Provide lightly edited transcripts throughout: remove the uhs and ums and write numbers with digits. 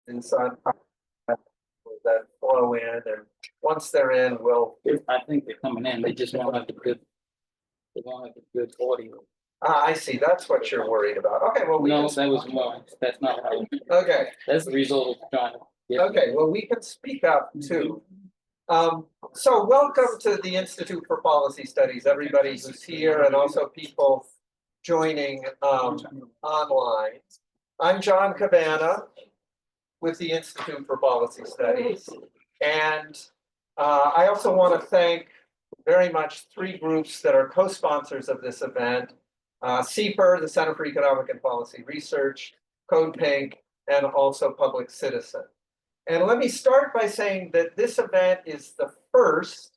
on that flow in, and once they're in, we'll. I think they're coming in. They just won't have the good. They won't have the good audio. I see. That's what you're worried about. Okay. Well, we No, can. that was more. That's not how. Okay. That's the result of trying to get. Okay. Well, we can speak up too. So welcome to the Institute for Policy Studies, everybody who's here, and also people joining online. I'm John Cabana with the Institute for Policy Studies, and I also want to thank very much three groups that are co-sponsors of this event: CEPR, the Center for Economic and Policy Research, Code Pink, and also Public Citizen. And let me start by saying that this event is the first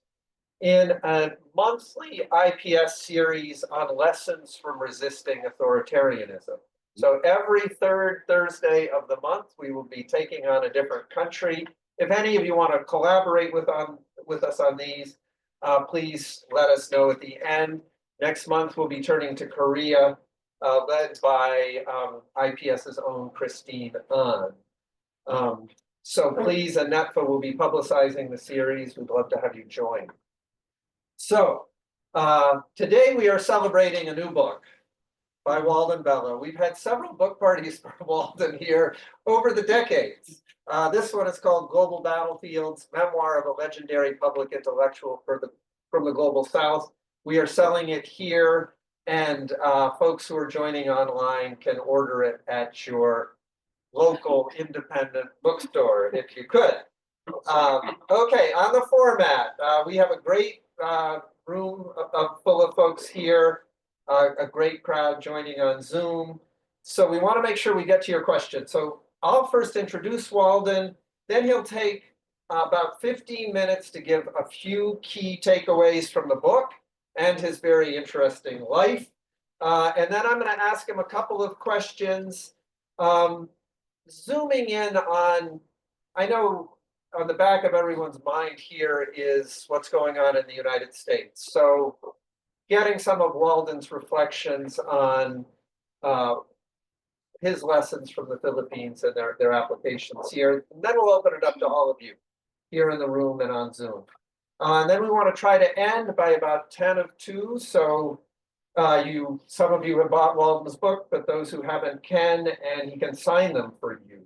in a monthly IPS series on lessons from resisting authoritarianism. So every third Thursday of the month, we will be taking on a different country. If any of you want to collaborate with us on these, please let us know at the end. Next month, we'll be turning to Korea, led by IPS's own Christine An. So please, NETFA will be publicizing the series. We'd love to have you join. So today we are celebrating a new book by Walden Bello. We've had several book parties for Walden here over the decades. This one is called Global Battlefields, Memoir of a Legendary Public Intellectual from the Global South. We are selling it here, and folks who are joining online can order it at your local independent bookstore, if you could. Okay, on the format, we have a great room full of folks here, a great crowd joining on Zoom. So we want to make sure we get to your questions. So I'll first introduce Walden, then he'll take about 15 minutes to give a few key takeaways from the book and his very interesting life. And then I'm going to ask him a couple of questions. Zooming in on, I know on the back of everyone's mind here is what's going on in the United States. So getting some of Walden's reflections on his lessons from the Philippines and their applications here. And then we'll open it up to all of you here in the room and on Zoom. And then we want to try to end by about 10 of 2. So some of you have bought Walden's book, but those who haven't can, and he can sign them for you.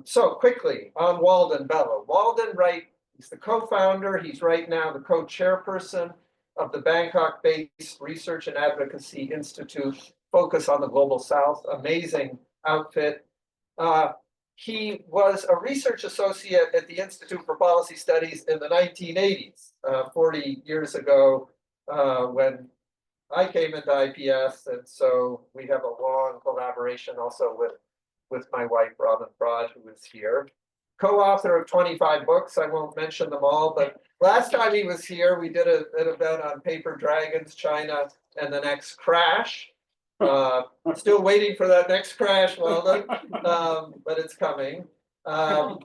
So quickly on Walden Bello. Walden, he's the co-founder. He's right now the co-chairperson of the Bangkok-based Research and Advocacy Institute, focus on the Global South. Amazing outfit. He was a research associate at the Institute for Policy Studies in the 1980s, 40 years ago, when I came into IPS, and so we have a long collaboration also with my wife, Robin Broad, who is here. Co-author of 25 books. I won't mention them all, but last time he was here, we did an event on paper dragons, China, and the next crash. Still waiting for that next crash, Walden, but it's coming. I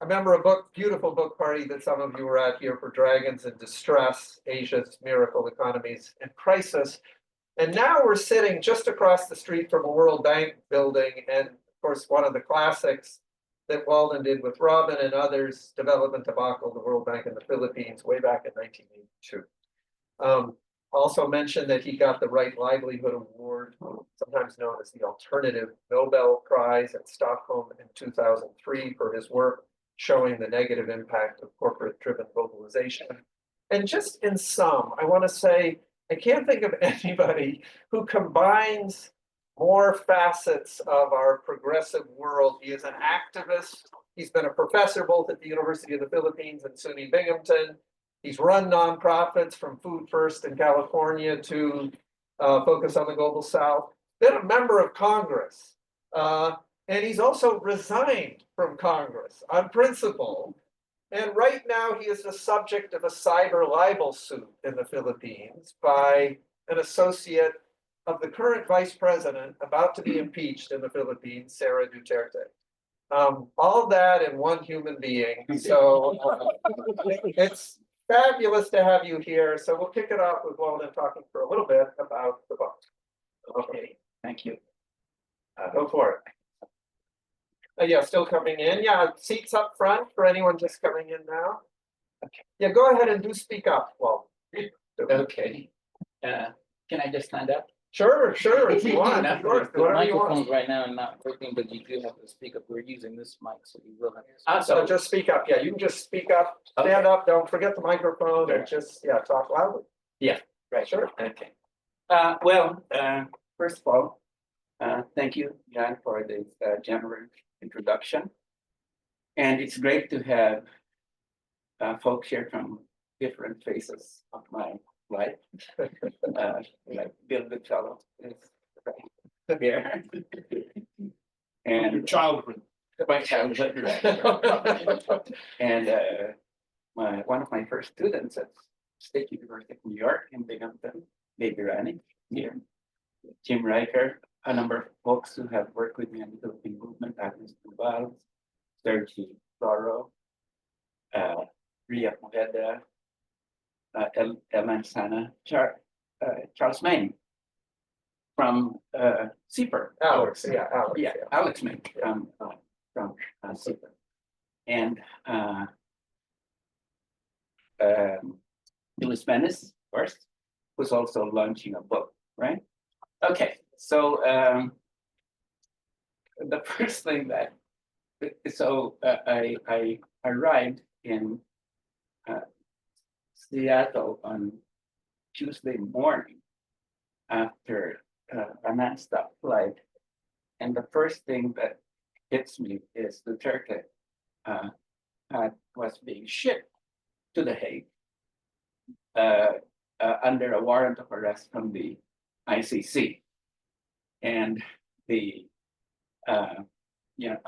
remember a beautiful book party that some of you were at here for Dragons in Distress, Asia's Miracle Economies in Crisis. And now we're sitting just across the street from a World Bank building. And of course, one of the classics that Walden did with Robin and others, Development Debacle, the World Bank in the Philippines, way back in 1982. Also mentioned that he got the Right Livelihood Award, sometimes known as the Alternative Nobel Prize at Stockholm in 2003 for his work showing the negative impact of corporate-driven globalization. And just in sum, I want to say, I can't think of anybody who combines more facets of our progressive world. He is an activist. He's been a professor both at the University of the Philippines and SUNY Binghamton. He's run nonprofits from Food First in California to focus on the Global South. Been a member of Congress. And he's also resigned from Congress on principle. And right now he is the subject of a cyber libel suit in the Philippines by an associate of the current vice president about to be impeached in the Philippines, Sara Duterte. All of that in one human being. So it's fabulous to have you here. So we'll kick it off with Walden talking for a little bit about the book. Okay, thank you. Go for it. Yeah, still coming in. Yeah, seats up front for anyone just coming in now. Yeah, go ahead and do speak up. Well, Okay. Can I just stand up? sure, if you want, Not of course, the whatever you want. microphones right now are not working, but you do have to speak up. We're using this mic, so you will have to. So just speak up. Yeah, you can just speak up, stand up. Don't forget the microphone and just, yeah, talk loudly. Yeah, right. Sure. Okay. First of all, thank you, Jan, for this generous introduction. And it's great to have folks here from different phases of my life. Like Bill Goodfellow is right here. And childhood. my childhood, right. And one of my first students at State University of New York in Binghamton, Baby Rani, here. Jim Riker, a number of folks who have worked with me on the Philippine movement, Agnes Duval, Sergi Floro, Ria Poveda, El Manzana, Charles Main from CPR. Alex, yeah, Alex Main from CPR. And Louis Menes, of course, who's also launching a book, right? Okay, so the first thing that, I arrived in Seattle on Tuesday morning after a nonstop flight, and the first thing that hits me is Duterte was being shipped to The Hague under a warrant of arrest from the ICC, and a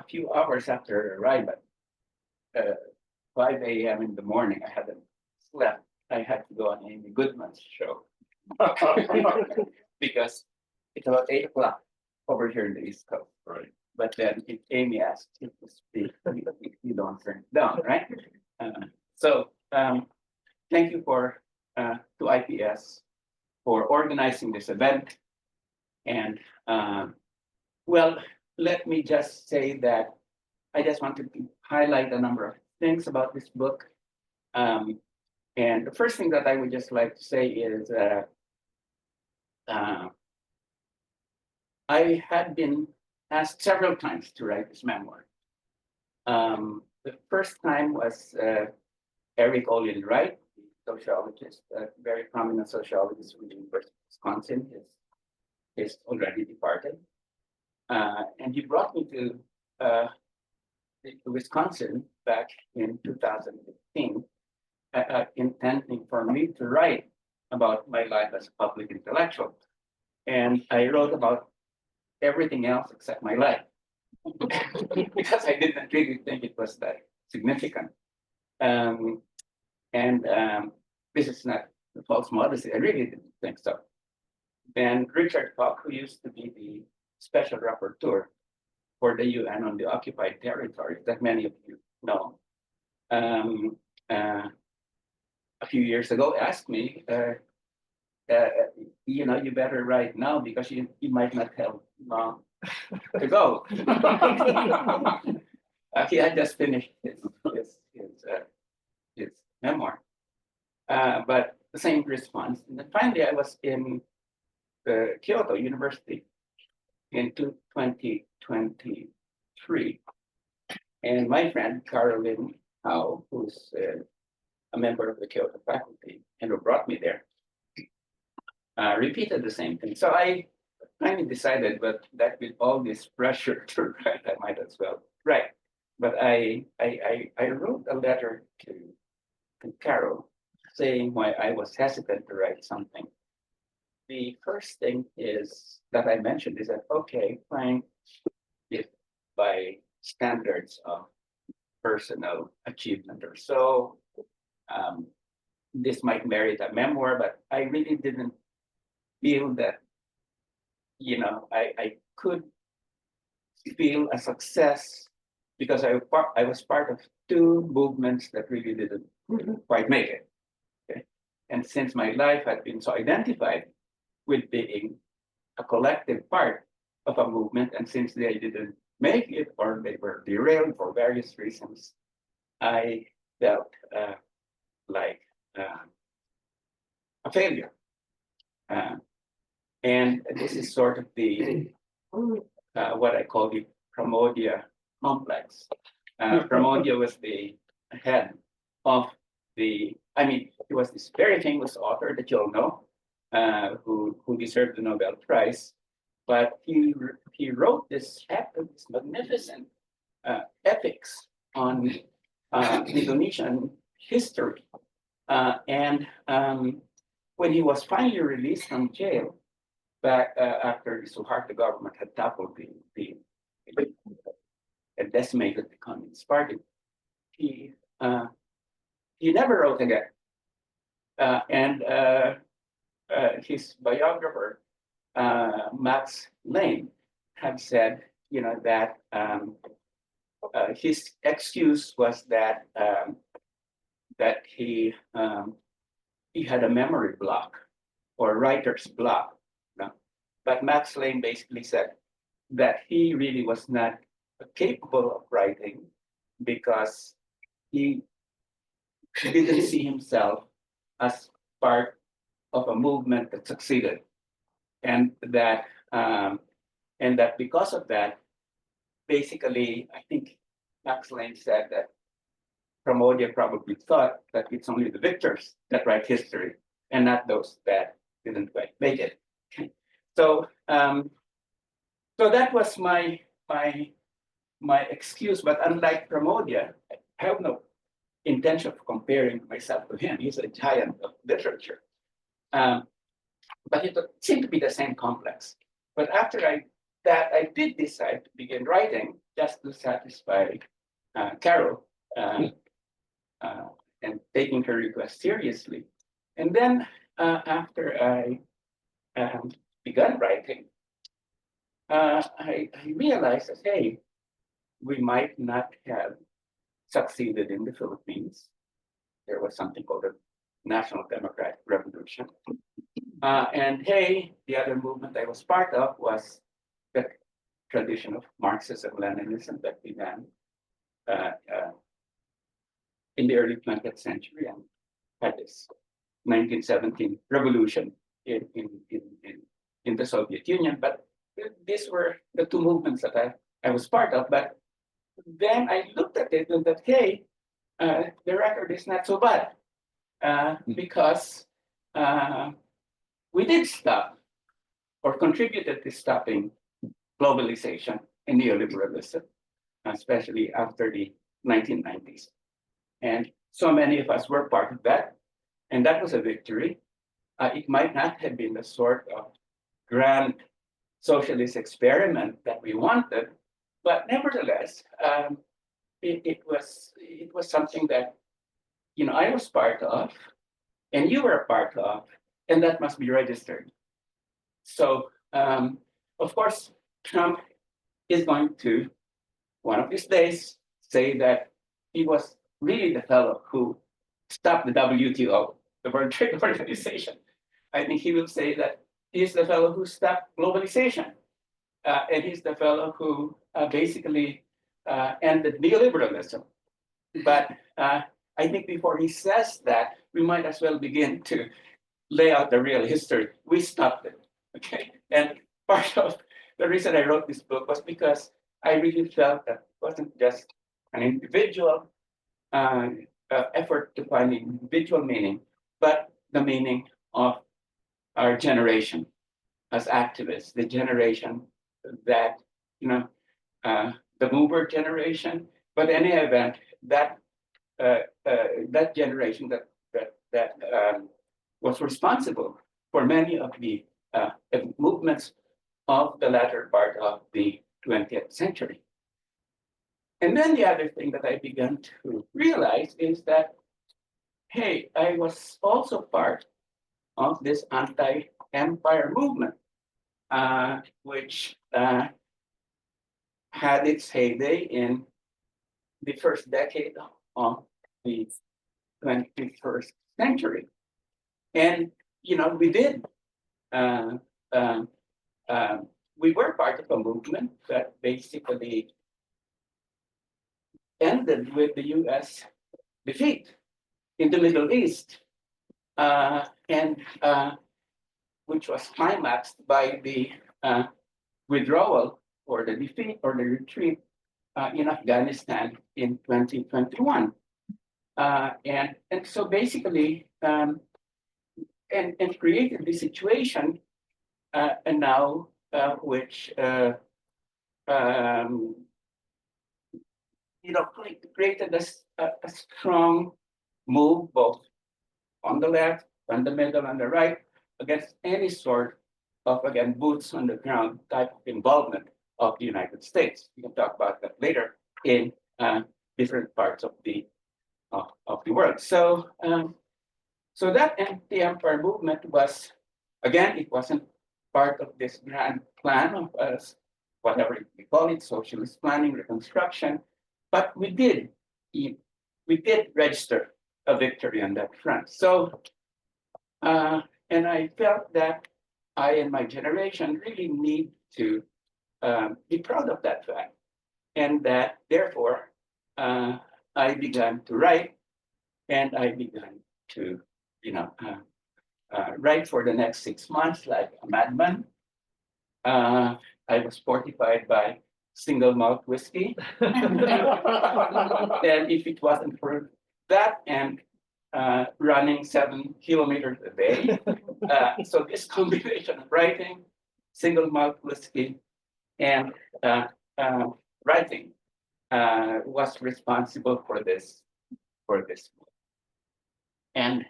few hours after arrival, 5 a.m. in the morning, I hadn't slept. I had to go on Amy Goodman's show because it's about 8 o'clock over here in the East Coast. Right. But then if Amy asked you to speak, you don't turn it down, right? Thank you to IPS for organizing this event. And let me just say that I just wanted to highlight a number of things about this book. And the first thing that I would just like to say is I had been asked several times to write this memoir. The first time was Eric Olin Wright, sociologist, a very prominent sociologist from the University of Wisconsin. He's already departed. And he brought me to Wisconsin back in 2015, intending for me to write about my life as a public intellectual. And I wrote about everything else except my life, because I didn't really think it was that significant. This is not a false modesty, I really didn't think so. Then Richard Koch, who used to be the special rapporteur for the UN on the occupied territory that many of you know, a few years ago asked me, you better write now because you might not have long to go. He had just finished his memoir, but the same response. And then finally, I was in Kyoto University in 2023, and my friend Caroline Howe, who's a member of the Kyoto faculty and who brought me there, repeated the same thing. So I finally decided, but that with all this pressure to write, I might as well write. But I wrote a letter to Carol saying why I was hesitant to write something. The first thing is that I mentioned is that, okay, fine, if by standards of personal achievement or so, this might merit a memoir, but I really didn't feel that, I could feel a success because I was part of two movements that really didn't quite make it. Okay? And since my life had been so identified with being a collective part of a movement, and since they didn't make it or they were derailed for various reasons, I felt like a failure. And this is sort of the what I call the Pramodia complex. Pramodia was the head of he was this very famous author that you'll know, who deserved the Nobel Prize, but he wrote this magnificent ethics on Indonesian history, and when he was finally released from jail, back after the Suharto government had toppled and decimated the Communist Party, he never wrote again. And his biographer, Max Lane, had said, that his excuse was that he had a memory block or writer's block. But Max Lane basically said that he really was not capable of writing because he didn't see himself as part of a movement that succeeded, and that because of that, basically, I think Max Lane said that Pramodia probably thought that it's only the victors that write history and not those that didn't quite make it. So that was my excuse. But unlike Pramodia, I have no intention of comparing myself to him. He's a giant of literature. But it seemed to be the same complex. But after I did decide to begin writing just to satisfy Carol and taking her request seriously. And then after I began writing, I realized that, hey, we might not have succeeded in the Philippines. There was something called the National Democratic Revolution. And hey, the other movement I was part of was the tradition of Marxism-Leninism that began in the early 20th century and had this 1917 revolution in the Soviet Union. But these were the two movements that I was part of. But then I looked at it and that, hey, the record is not so bad because we did stop or contributed to stopping globalization and neoliberalism, especially after the 1990s. And so many of us were part of that, and that was a victory. It might not have been the sort of grand socialist experiment that we wanted, but nevertheless, it was something that I was part of, and you were a part of, and that must be registered. So, of course, Trump is going to, one of these days, say that he was really the fellow who stopped the WTO, the World Trade Organization. I think he will say that he's the fellow who stopped globalization. And he's the fellow who basically ended neoliberalism. But I think before he says that, we might as well begin to lay out the real history. We stopped it, okay? And part of the reason I wrote this book was because I really felt that it wasn't just an individual effort to find individual meaning, but the meaning of our generation as activists, the generation that, the mover generation, but in any event, that generation that was responsible for many of the movements of the latter part of the 20th century. And then the other thing that I began to realize is that, hey, I was also part of this anti-empire movement, which had its heyday in the first decade of the 21st century. And, we did we were part of a movement that basically ended with the US defeat in the Middle East, and which was climaxed by the withdrawal or the defeat or the retreat in Afghanistan in 2021. And so basically, and created this situation, and now which created a strong move both on the left, on the middle, and the right against any sort of, again, boots on the ground type of involvement of the United States. We can talk about that later in different parts of the world. So, so that anti-empire movement was, again, it wasn't part of this grand plan of whatever we call it, socialist planning, reconstruction, but we did register a victory on that front. So, and I felt that I and my generation really need to be proud of that fact, and that therefore I began to write, and I began to, write for the next 6 months like a madman. I was fortified by single malt whiskey, and if it wasn't for that and running 7 kilometers a day, so this combination of writing, single malt whiskey, and writing was responsible for this book. And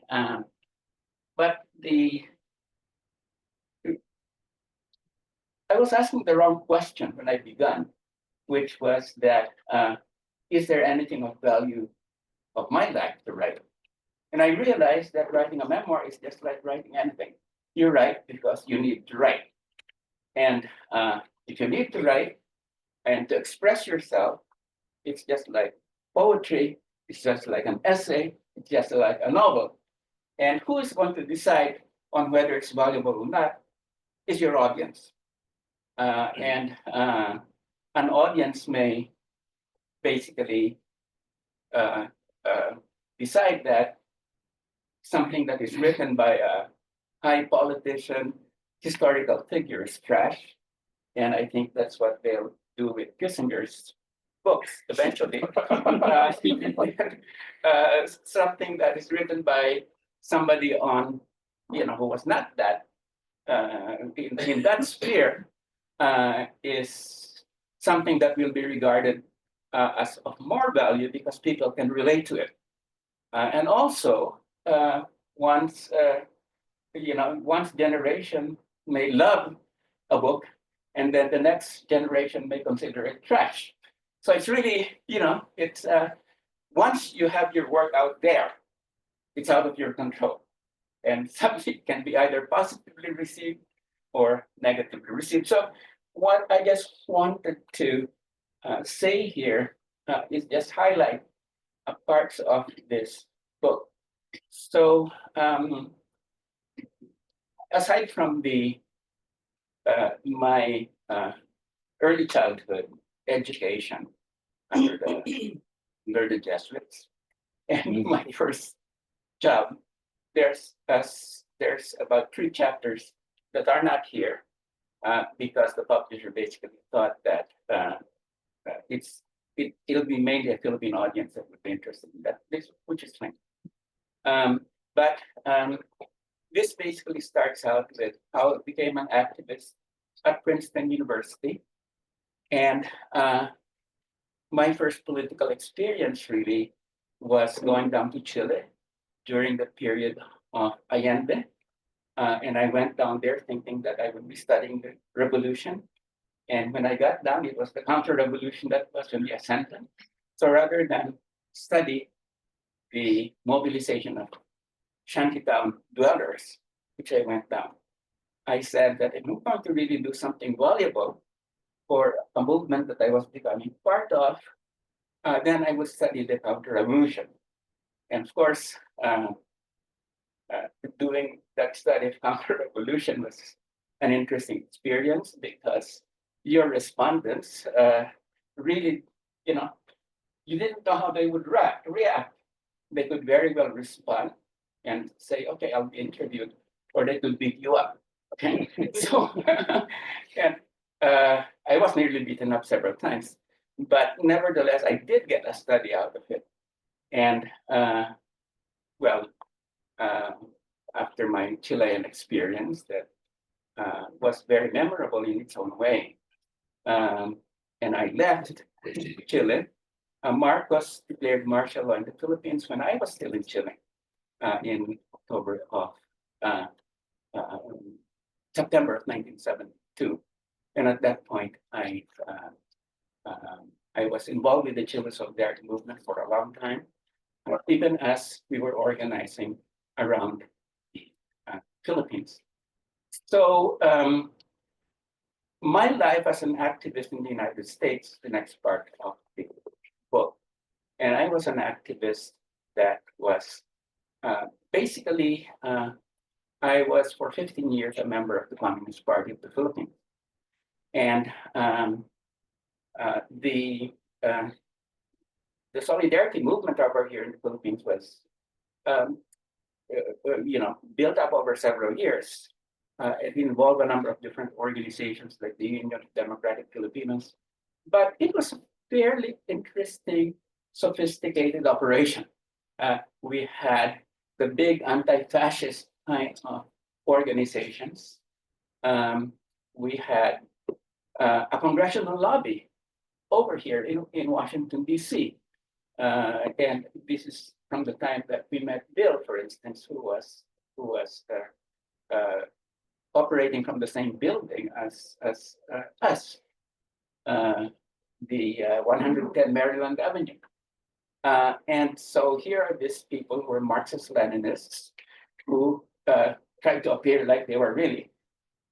but I was asking the wrong question when I began, which was that is there anything of value of my life to write? And I realized that writing a memoir is just like writing anything. You write because you need to write. And if you need to write and to express yourself, it's just like poetry, it's just like an essay, it's just like a novel. And who is going to decide on whether it's valuable or not is your audience. And an audience may basically decide that something that is written by a high politician, historical figure is trash. And I think that's what they'll do with Kissinger's books eventually. Something that is written by somebody on, who was not that in that sphere is something that will be regarded as of more value because people can relate to it. And also, once generation may love a book, and then the next generation may consider it trash. So it's really, it's once you have your work out there, it's out of your control. And something can be either positively received or negatively received. So what I just wanted to say here is just highlight parts of this book. So aside from my early childhood education under the Jesuits and my first job, there's about 3 chapters that are not here because the publisher basically thought that it'll be mainly a Philippine audience that would be interested in that, which is fine. But this basically starts out with how I became an activist at Princeton University. And my first political experience really was going down to Chile during the period of Allende. And I went down there thinking that I would be studying the revolution. And when I got down, it was the counter-revolution that was really ascendant. So rather than study the mobilization of shantytown dwellers, which I went down, I said that if I'm going to really do something valuable for a movement that I was becoming part of, then I would study the counter-revolution. And of course, doing that study of counter-revolution was an interesting experience because your respondents really, you didn't know how they would react. They could very well respond and say, okay, I'll be interviewed, or they could beat you up. Okay, so and I was nearly beaten up several times, but nevertheless, I did get a study out of it. And well, after my Chilean experience, that was very memorable in its own way. And I left Chile. Marcos declared martial law in the Philippines when I was still in Chile in October of September of 1972. And at that point, I was involved with the Chile Solidarity movement for a long time, even as we were organizing around the Philippines. So my life as an activist in the United States, the next part of the book. And I was an activist that was basically, I was for 15 years a member of the Communist Party of the Philippines. And the solidarity movement over here in the Philippines was, built up over several years. It involved a number of different organizations like the Union of Democratic Filipinos, but it was a fairly interesting, sophisticated operation. We had the big anti-fascist kind of organizations. We had a congressional lobby over here in Washington, D.C. And this is from the time that we met Bill, for instance, who was operating from the same building as us, the 110 Maryland Avenue. And so here are these people who were Marxist-Leninists who tried to appear like they were really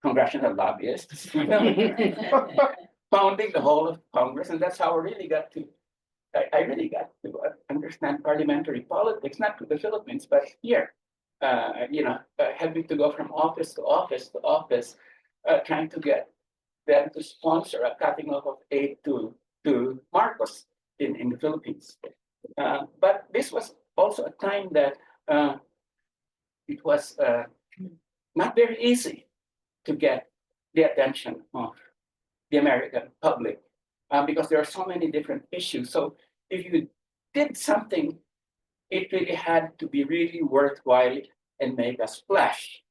congressional lobbyists, founding the whole of Congress. And that's how I really got to understand parliamentary politics, not to the Philippines, but here. Having to go from office to office to office, trying to get them to sponsor a cutting off of aid to Marcos in the Philippines. But this was also a time that it was not very easy to get the attention of the American public because there are so many different issues. So if you did something, it really had to be really worthwhile and make a splash.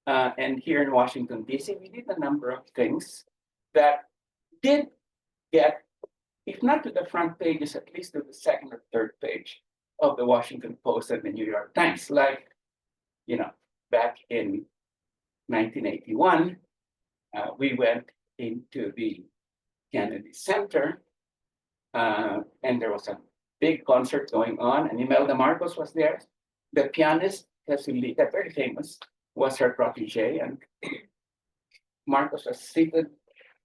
And here in Washington, D.C., we did a number of things that did get, if not to the front pages, at least to the second or third page of the Washington Post and the New York Times. Like, back in 1981, we went into the Kennedy Center, and there was a big concert going on, and Imelda Marcos was there. The pianist, Cecilia, very famous, was her protege, and Marcos was seated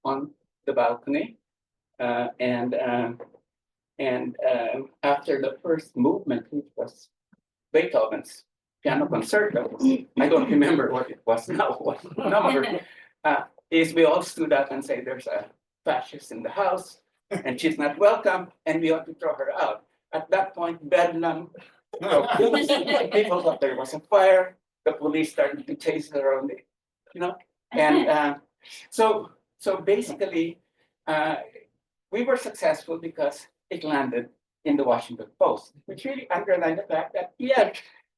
on the balcony. And after the first movement, which was Beethoven's piano concerto, I don't remember what it was now, what number, is we all stood up and say, there's a fascist in the house, and she's not welcome, and we ought to throw her out. At that point, bedlam, people thought there was a fire. The police started to chase her around, and so basically, we were successful because it landed in the Washington Post, which really underlined the fact that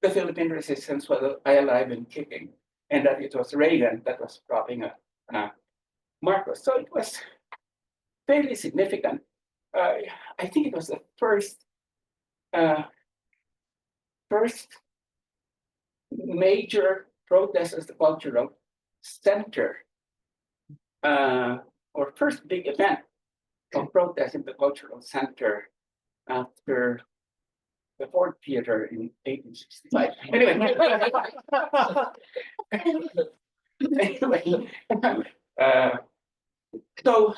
the Philippine resistance was alive and kicking, and that it was Reagan that was propping up Marcos. So it was fairly significant. I think it was the first major protest as the cultural center, or first big event of protest in the cultural center after the Ford Theater in 1865. So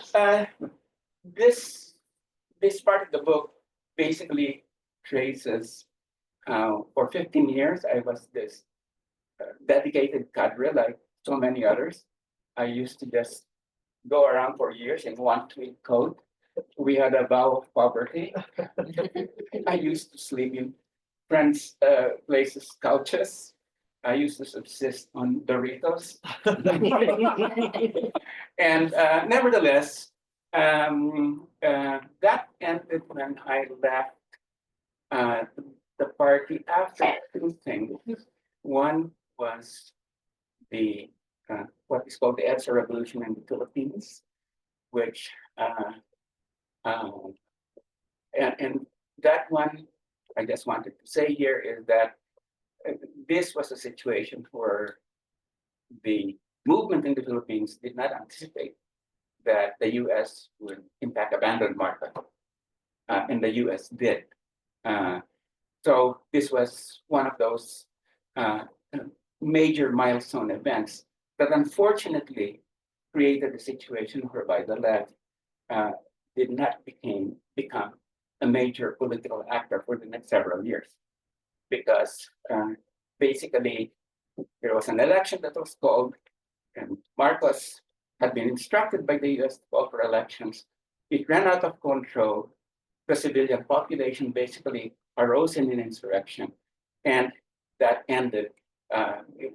this part of the book basically traces for 15 years I was this dedicated cadre like so many others. I used to just go around for years in one tweed coat. We had a vow of poverty. I used to sleep in friends' places' couches. I used to subsist on Doritos. And nevertheless, that ended when I left the party after two things. One was the what is called the EDSA revolution in the Philippines, which and that one I just wanted to say here is that this was a situation where the movement in the Philippines did not anticipate that the US would in fact abandon Marcos, and the US did. So this was one of those major milestone events that unfortunately created a situation whereby the left did not become a major political actor for the next several years, because basically there was an election that was called, and Marcos had been instructed by the US to call for elections. It ran out of control. The civilian population basically arose in an insurrection, and that ended.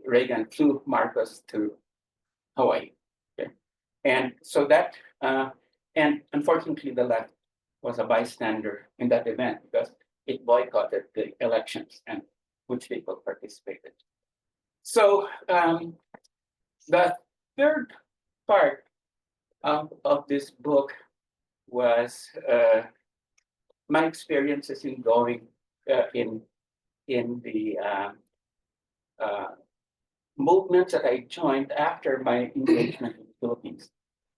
Reagan flew Marcos to Hawaii. Okay? And so that, and unfortunately, the left was a bystander in that event because it boycotted the elections and which people participated. So the third part of this book was my experiences in going in the movements that I joined after my engagement in the Philippines.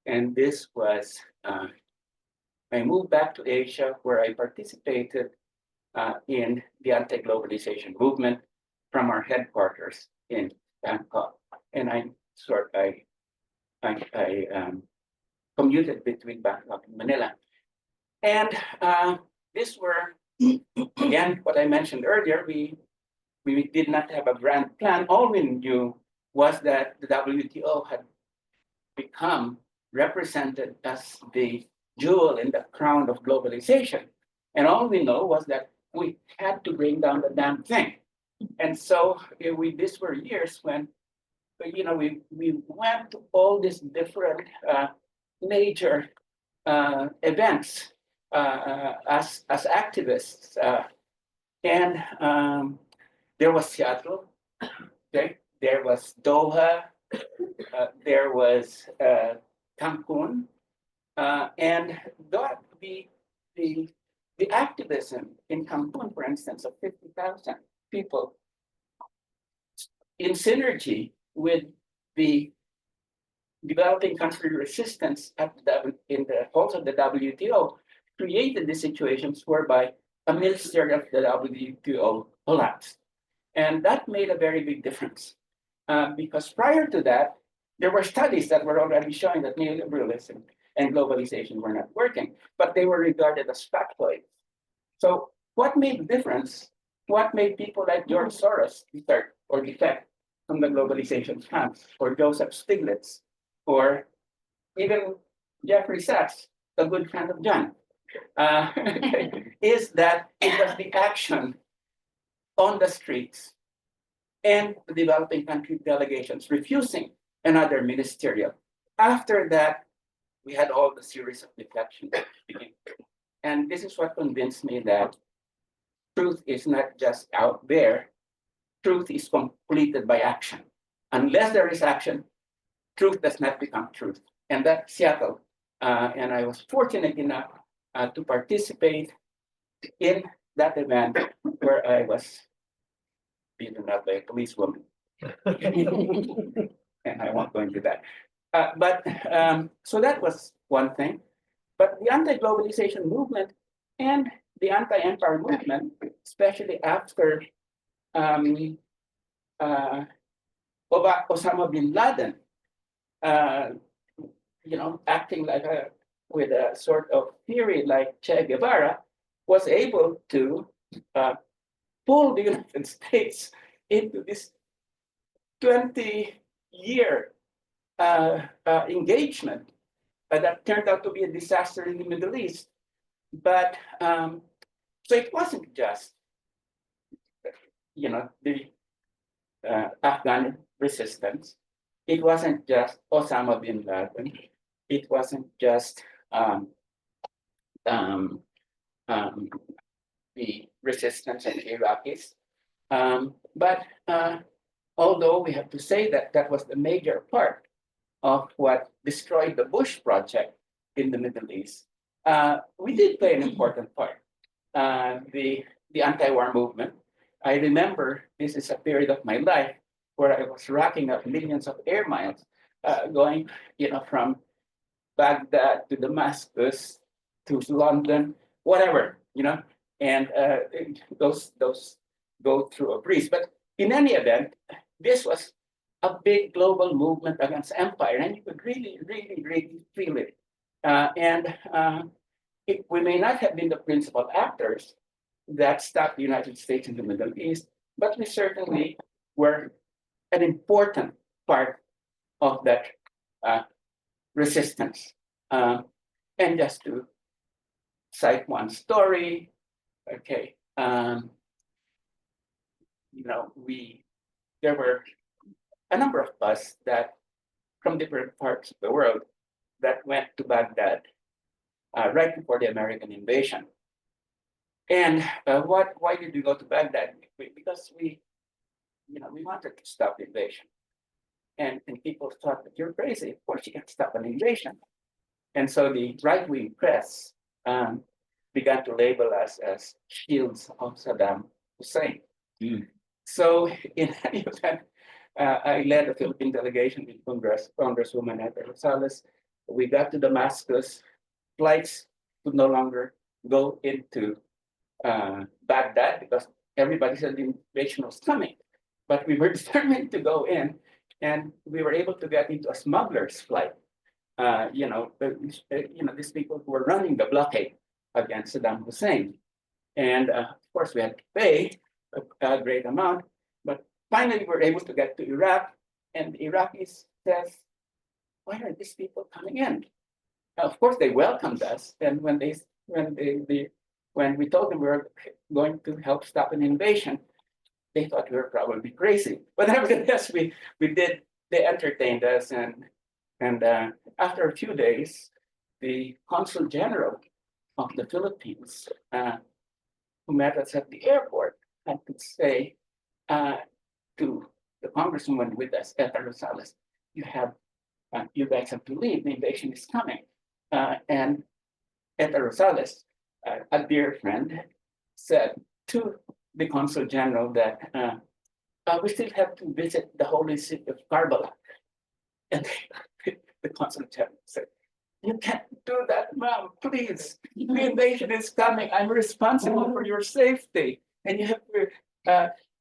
And this was, I moved back to Asia where I participated in the anti-globalization movement from our headquarters in Bangkok. And I commuted between Bangkok and Manila. And these were, again, what I mentioned earlier, we did not have a grand plan. All we knew was that the WTO had become represented as the jewel in the crown of globalization. And all we know was that we had to bring down the damn thing. And so these were years when, we went to all these different major events as activists. And there was Seattle, okay? There was Doha, there was Cancun, and the activism in Cancun, for instance, of 50,000 people, in synergy with the developing country resistance in the halls of the WTO, created the situations whereby a ministry of the WTO collapsed. And that made a very big difference because prior to that, there were studies that were already showing that neoliberalism and globalization were not working, but they were regarded as factoids. So what made the difference? What made people like George Soros start or defect from the globalization camp, or Joseph Stiglitz, or even Jeffrey Sachs, the good friend of John, is that it was the action on the streets and the developing country delegations refusing another ministerial. After that, we had all the series of deflections begin. And this is what convinced me that truth is not just out there, truth is completed by action. Unless there is action, truth does not become truth. And that's Seattle. And I was fortunate enough to participate in that event where I was beaten up by a policewoman. And I won't go into that. So that was one thing. But the anti-globalization movement and the anti-empire movement, especially after Osama bin Laden, acting like with a sort of theory like Che Guevara, was able to pull the United States into this 20-year engagement that turned out to be a disaster in the Middle East. But so it wasn't just, the Afghan resistance. It wasn't just Osama bin Laden. It wasn't just um, the resistance in Iraqis. But although we have to say that that was the major part of what destroyed the Bush project in the Middle East, we did play an important part. The anti-war movement. I remember this is a period of my life where I was racking up millions of air miles, going, from Baghdad to Damascus to London, whatever, and those go through a breeze. But in any event, this was a big global movement against empire, and you could really, really, really feel it. We may not have been the principal actors that stopped the United States in the Middle East, but we certainly were an important part of that resistance. And just to cite one story, okay, there were a number of us that from different parts of the world that went to Baghdad right before the American invasion. And why did we go to Baghdad? Because we wanted to stop the invasion. And people thought that you're crazy. Of course, you can't stop an invasion. And so the right-wing press began to label us as shields of Saddam Hussein. So in any event, I led the Philippine delegation with Congresswoman Etta Rosales. We got to Damascus. Flights could no longer go into Baghdad because everybody said the invasion was coming. But we were determined to go in, and we were able to get into a smuggler's flight. These people who were running the blockade against Saddam Hussein. And of course, we had to pay a great amount. But finally, we were able to get to Iraq, and the Iraqis said, "Why are these people coming in?" Of course, they welcomed us, and when we told them we were going to help stop an invasion, they thought we were probably crazy. But nevertheless, we did. They entertained us, and after a few days, the Consul General of the Philippines, who met us at the airport, had to say to the congresswoman with us, Etta Rosales, you guys have to leave. The invasion is coming. And Etta Rosales, a dear friend, said to the Consul General that we still have to visit the holy city of Karbala. And the Consul General said, "You can't do that, ma'am, please. The invasion is coming. I'm responsible for your safety. And you have to,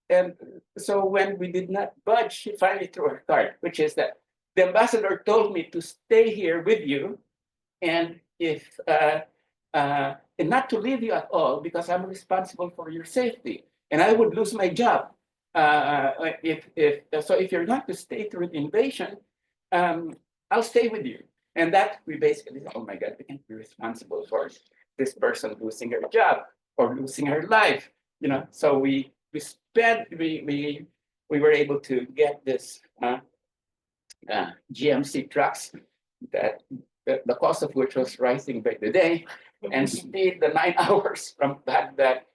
and so when we did not budge, she finally threw her card, which is that the ambassador told me to stay here with you and and not to leave you at all because I'm responsible for your safety, and I would lose my job if you're not to stay through the invasion. I'll stay with you." And that we basically said, "Oh my God, we can't be responsible for this person losing her job or losing her life." So we were able to get this GMC trucks that the cost of which was rising by the day, and speed the 9 hours from Baghdad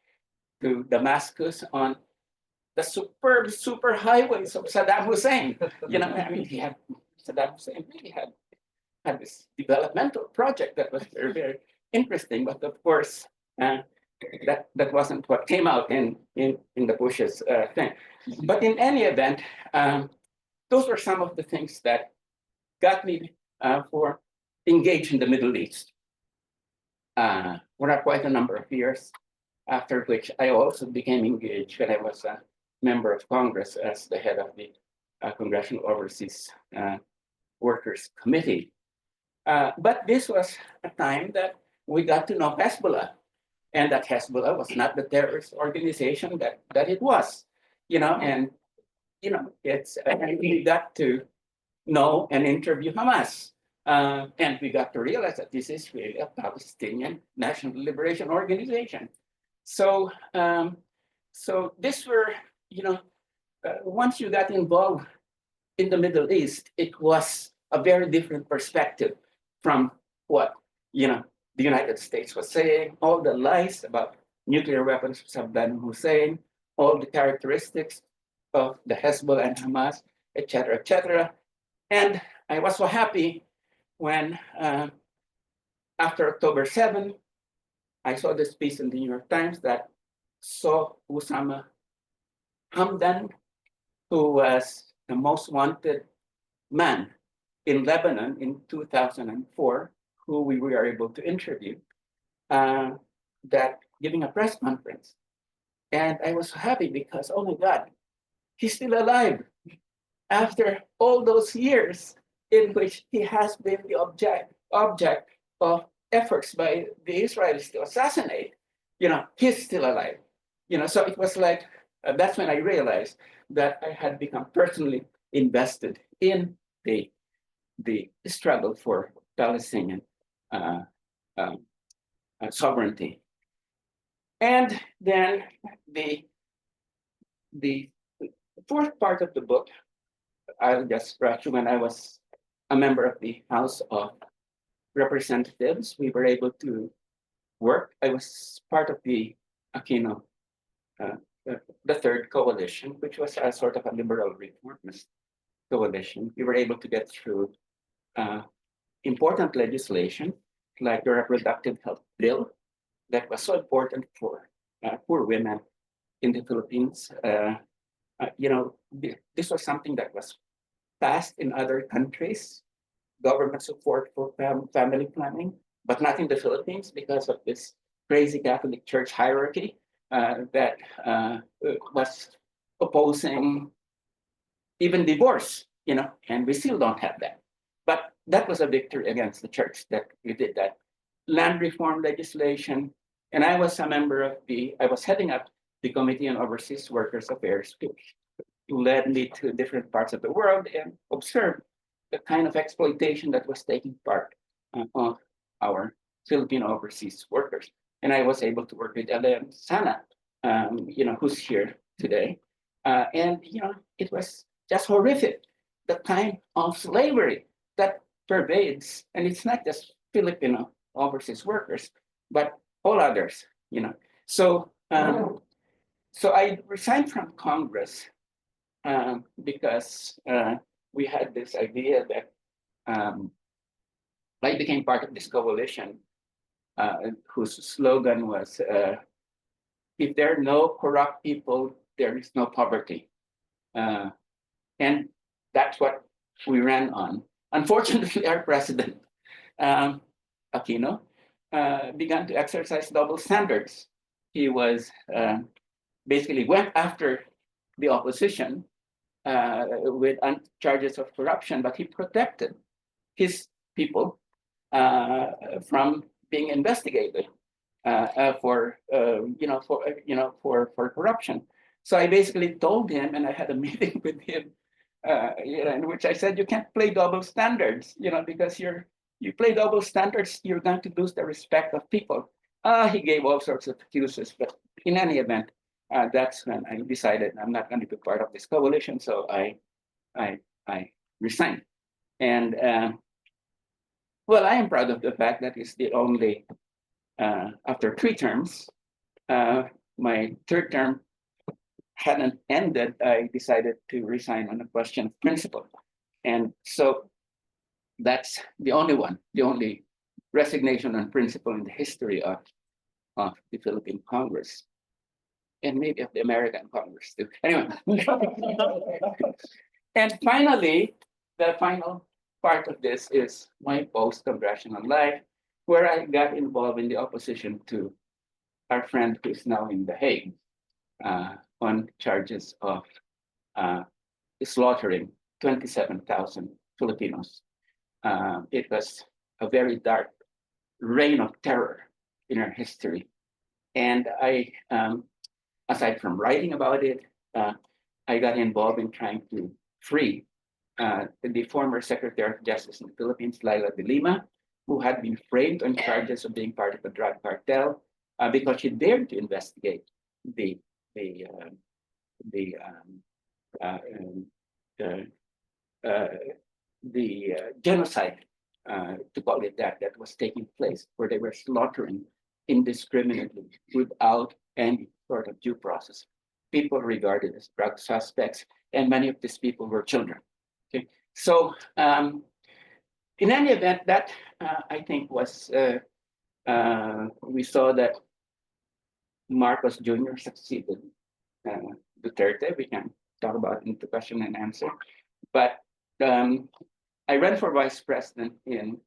to Damascus on the superb super highways of Saddam Hussein. Saddam Hussein really had this developmental project that was very, very interesting, but of course, that wasn't what came out in the Bush's thing. But in any event, those were some of the things that got me for engaged in the Middle East. For quite a number of years, after which I also became engaged when I was a member of Congress as the head of the Congressional Overseas Workers Committee. But this was a time that we got to know Hezbollah, and that Hezbollah was not the terrorist organization that it was, and we got to know and interview Hamas. And we got to realize that this is really a Palestinian National Liberation Organization. So, so this were, once you got involved in the Middle East, it was a very different perspective from what, the United States was saying, all the lies about nuclear weapons of Saddam Hussein, all the characteristics of the Hezbollah and Hamas, et cetera, et cetera. And I was so happy when, after October 7, I saw this piece in the New York Times that saw Osama Hamdan, who was the most wanted man in Lebanon in 2004, who we were able to interview, that giving a press conference. And I was so happy because, oh my God, he's still alive after all those years in which he has been the object of efforts by the Israelis to assassinate. He's still alive. So it was like, that's when I realized that I had become personally invested in the struggle for Palestinian sovereignty. And then the fourth part of the book, I'll just rush. When I was a member of the House of Representatives, we were able to work. I was part of the Aquino, the third coalition, which was a sort of a liberal reformist coalition. We were able to get through important legislation like the reproductive health bill that was so important for poor women in the Philippines. This was something that was passed in other countries, government support for family planning, but not in the Philippines because of this crazy Catholic Church hierarchy that was opposing even divorce, and we still don't have that. But that was a victory against the church that we did that. Land reform legislation, and I was a member of I was heading up the Committee on Overseas Workers Affairs, which led me to different parts of the world and observed the kind of exploitation that was taking part of our Filipino overseas workers. And I was able to work with Ellen Sana, who's here today. And it was just horrific, the kind of slavery that pervades, and it's not just Filipino overseas workers, but all others, So, so I resigned from Congress because we had this idea that I became part of this coalition whose slogan was, if there are no corrupt people, there is no poverty. And that's what we ran on. Unfortunately, our president, Aquino, began to exercise double standards. He was basically went after the opposition with charges of corruption, but he protected his people from being investigated for corruption. So I basically told him, and I had a meeting with him, in which I said, you can't play double standards, because you play double standards, you're going to lose the respect of people. He gave all sorts of excuses, but in any event, that's when I decided I'm not going to be part of this coalition. So I resigned. And well, I am proud of the fact that it's the only, after 3 terms, my 3rd term hadn't ended, I decided to resign on a question of principle. And so that's the only resignation on principle in the history of the Philippine Congress, and maybe of the American Congress too. Anyway, and finally, the final part of this is my post-congressional life, where I got involved in the opposition to our friend who is now in The Hague on charges of slaughtering 27,000 Filipinos. It was a very dark reign of terror in our history. And I, aside from writing about it, I got involved in trying to free the former Secretary of Justice in the Philippines, Laila de Lima, who had been framed on charges of being part of a drug cartel because she dared to investigate the the um, the um, uh, um, uh, genocide, to call it that, that was taking place, where they were slaughtering indiscriminately without any sort of due process. People regarded as drug suspects, and many of these people were children. Okay, so in any event, that I think was we saw that Marcos Jr. succeeded Duterte. We can talk about into question and answer, but I ran for vice president in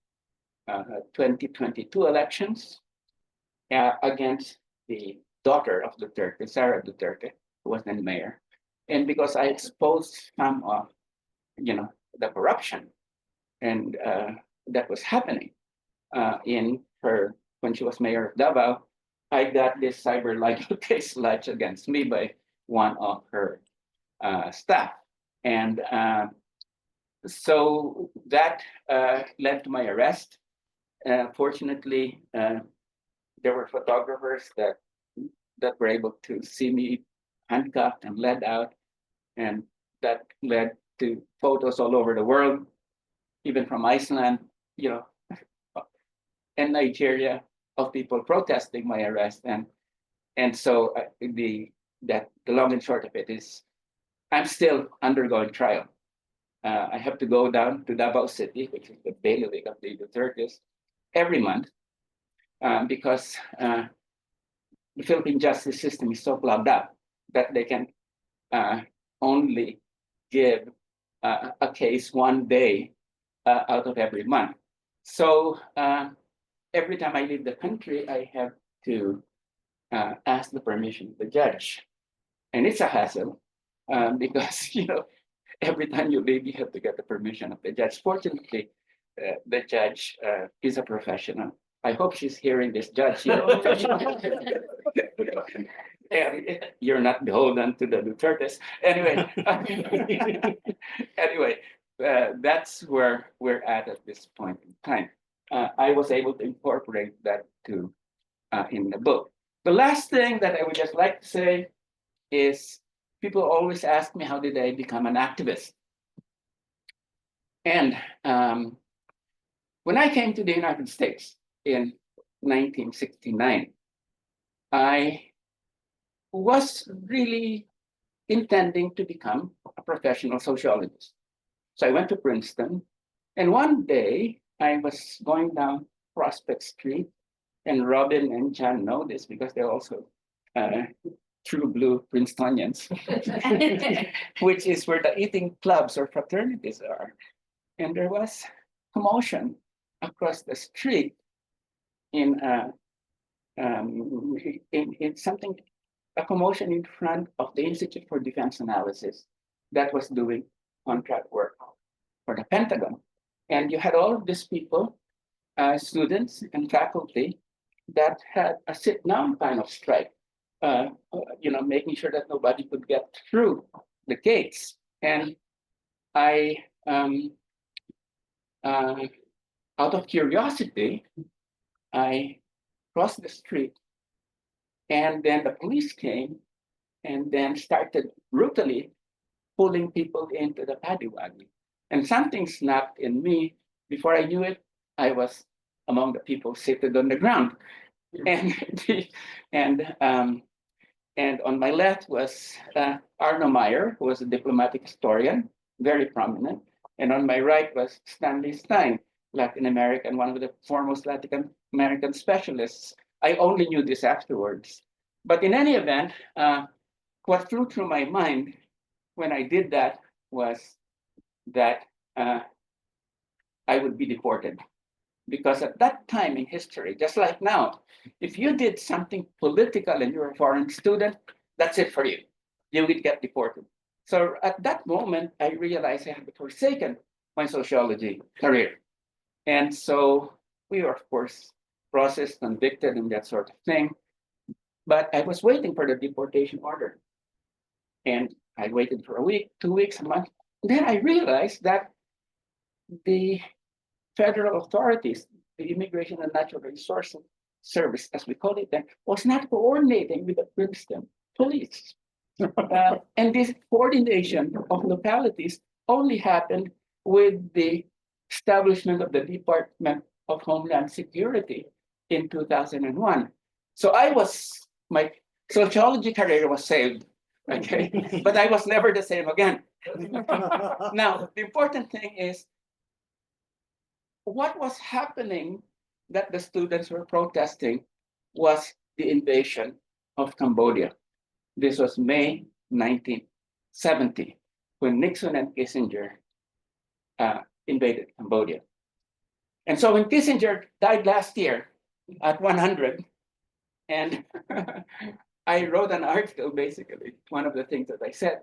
2022 elections against the daughter of Duterte, Sara Duterte, who was then mayor. And because I exposed some of, the corruption and that was happening in her when she was mayor of Davao, I got this cyber libel case lodged against me by one of her staff. And so that led to my arrest. Fortunately, there were photographers that were able to see me handcuffed and led out, and that led to photos all over the world, even from Iceland, and Nigeria, of people protesting my arrest. And so the long and short of it is, I'm still undergoing trial. I have to go down to Davao City, which is the bailiwick of the Dutertes, every month because the Philippine justice system is so clogged up that they can only give a case one day out of every month. So every time I leave the country, I have to ask the permission of the judge. And it's a hassle because, every time you leave, you have to get the permission of the judge. Fortunately, the judge is a professional. I hope she's hearing this, judge. And you're not beholden to the Dutertes. Anyway, that's where we're at this point in time. I was able to incorporate that too in the book. The last thing that I would just like to say is people always ask me, how did I become an activist? And when I came to the United States in 1969, I was really intending to become a professional sociologist. So I went to Princeton, and one day I was going down Prospect Street, and Robin and John know this because they're also true blue Princetonians, which is where the eating clubs or fraternities are. And there was commotion across the street in something, a commotion in front of the Institute for Defense Analysis that was doing contract work for the Pentagon. And you had all of these people, students and faculty, that had a sit-down kind of strike, making sure that nobody could get through the gates. And I, out of curiosity, I crossed the street, and then the police came and then started brutally pulling people into the paddy wagon. And something snapped in me. Before I knew it, I was among the people seated on the ground. And on my left was Arno Meyer, who was a diplomatic historian, very prominent. And on my right was Stanley Stein, Latin American, one of the foremost Latin American specialists. I only knew this afterwards. But in any event, what flew through my mind when I did that was that I would be deported. Because at that time in history, just like now, if you did something political and you're a foreign student, that's it for you. You would get deported. So at that moment, I realized I had forsaken my sociology career. And so we were, of course, processed, convicted, and that sort of thing. But I was waiting for the deportation order. And I waited for a week, 2 weeks, a month, then I realized that the federal authorities, the Immigration and Natural Resources Service, as we call it then, was not coordinating with the Princeton police. And this coordination of localities only happened with the establishment of the Department of Homeland Security in 2001. So my sociology career was saved, okay? But I was never the same again. Now, the important thing is, what was happening that the students were protesting was the invasion of Cambodia. This was May 1970, when Nixon and Kissinger invaded Cambodia. And so when Kissinger died last year at 100, and I wrote an article, basically, one of the things that I said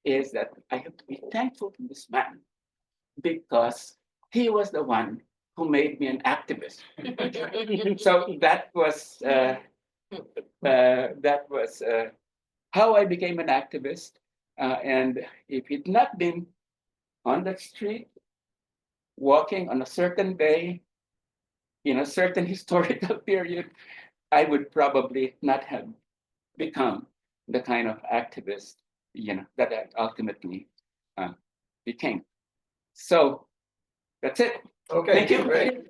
is that I have to be thankful to this man because he was the one who made me an activist. So that was how I became an activist. And if it had not been on the street, walking on a certain day, in a certain historical period, I would probably not have become the kind of activist, that I ultimately became. So that's it. Okay, Thank you. great.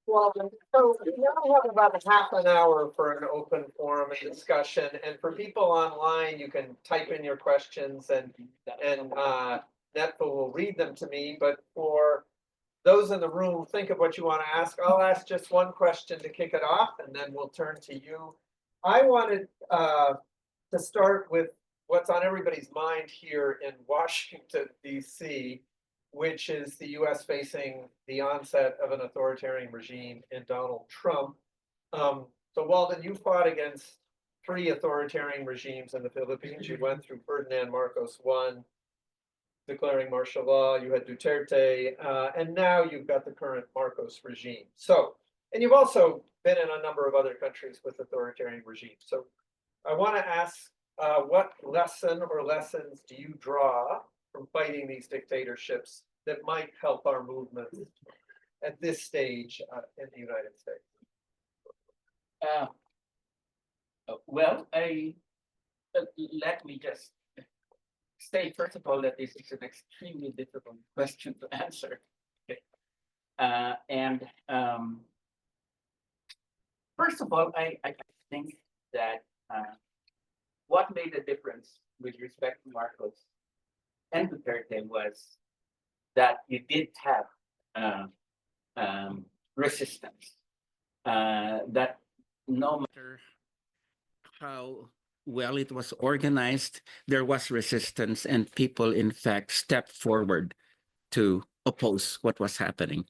Well, so we only have about a half an hour for an open forum and discussion, and for people online, you can type in your questions and Netfa will read them to me. But for those in the room, think of what you want to ask. I'll ask just one question to kick it off, and then we'll turn to you. I wanted to start with what's on everybody's mind here in Washington, D.C., which is the U.S. facing the onset of an authoritarian regime in Donald Trump. So Walden, you fought against 3 authoritarian regimes in the Philippines. You went through Ferdinand Marcos I, declaring martial law. You had Duterte, and now you've got the current Marcos regime. So, and you've also been in a number of other countries with authoritarian regimes. So I want to ask, what lesson or lessons do you draw from fighting these dictatorships that might help our movement at this stage in the United States? Well, let me just say, first of all, that this is an extremely difficult question to answer. Okay. First of all, I think that what made a difference with respect to Marcos and Duterte was that you did have resistance. That no matter how well it was organized, there was resistance, and people, in fact, stepped forward to oppose what was happening.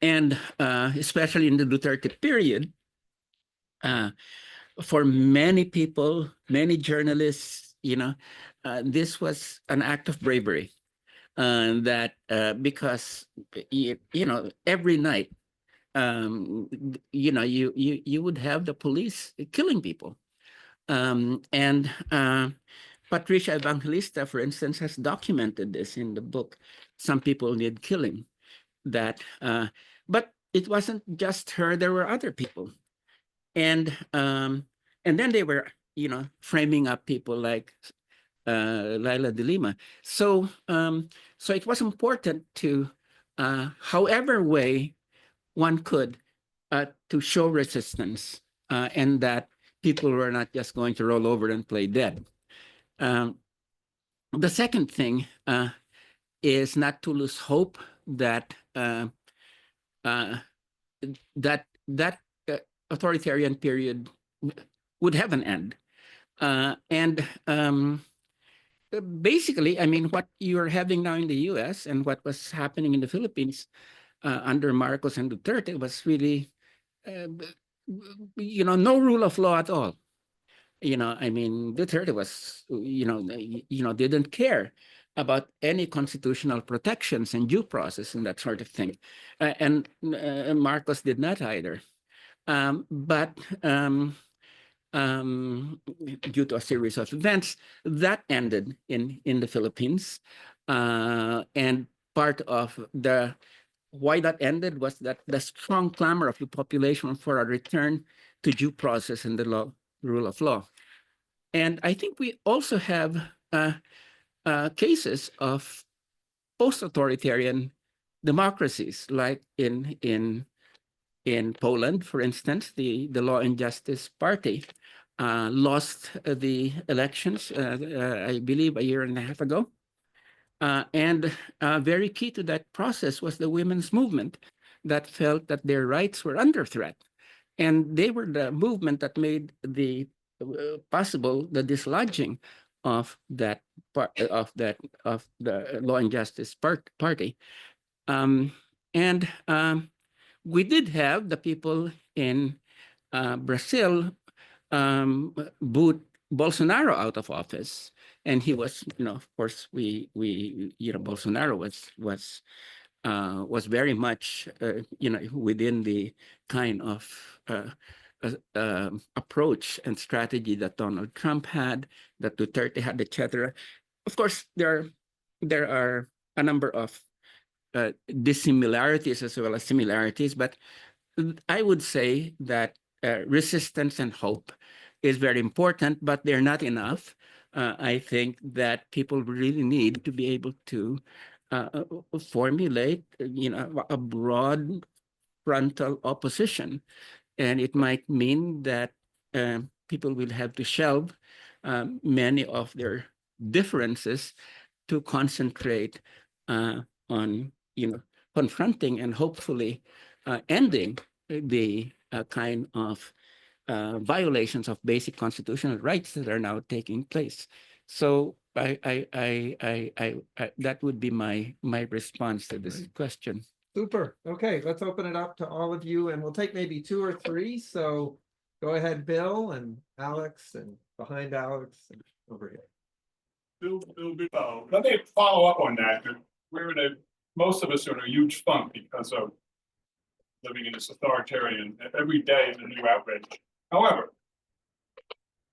And especially in the Duterte period, for many people, many journalists, this was an act of bravery. Because every night, you would have the police killing people. And Patricia Evangelista, for instance, has documented this in the book, Some People Need Killing. But it wasn't just her, there were other people. And then they were, framing up people like Laila de Lima. So it was important to, however way one could, to show resistance, and that people were not just going to roll over and play dead. The second thing is not to lose hope that that authoritarian period would have an end. Basically, I mean, what you're having now in the U.S. and what was happening in the Philippines under Marcos and Duterte was really, no rule of law at all. I mean, Duterte was, didn't care about any constitutional protections and due process and that sort of thing. And Marcos did not either. But due to a series of events that ended in the Philippines. And part of why that ended was that the strong clamor of the population for a return to due process and the rule of law. And I think we also have cases of post-authoritarian democracies, like in Poland, for instance, the Law and Justice Party lost the elections, I believe, a year and a half ago. And very key to that process was the women's movement that felt that their rights were under threat. And they were the movement that made the possible the dislodging of that of the Law and Justice Party. And we did have the people in Brazil boot Bolsonaro out of office, and he was, of course, Bolsonaro was very much, within the kind of approach and strategy that Donald Trump had, that Duterte had, etc. Of course, there are a number of dissimilarities as well as similarities, but I would say that resistance and hope is very important, but they're not enough. I think that people really need to be able to formulate, a broad frontal opposition, and it might mean that people will have to shelve many of their differences to concentrate on, confronting and hopefully ending the kind of violations of basic constitutional rights that are now taking place. So that would be my response to this question. Super. Okay, let's open it up to all of you, and we'll take maybe 2 or 3. So go ahead, Bill and Alex, and behind Alex and over here. Bill Bello. Let me follow up on that. Most of us are in a huge funk because of living in this authoritarian. Every day is a new outrage. However,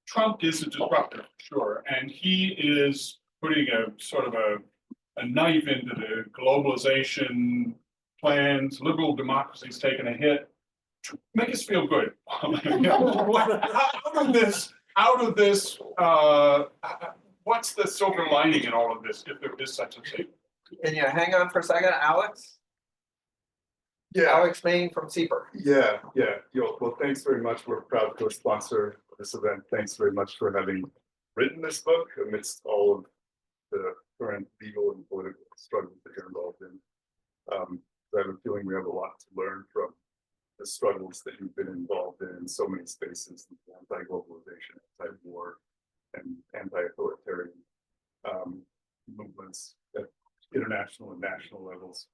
Trump is a disruptor, sure, and he is putting a sort of a knife into the globalization plans. Liberal democracy's taking a hit. Make us feel good. Out of this, what's the silver lining in all of this, if there is such a thing? Can you hang on for a second, Alex? Yeah. Alex Main from CEPR. Yeah. Well, thanks very much. We're proud to sponsor this event. Thanks very much for having written this book amidst all of the current legal and political struggles that you're involved in. I have a feeling we have a lot to learn from the struggles that you've been involved in so many spaces, anti-globalization, anti-war, and anti-authoritarian movements at international and national levels.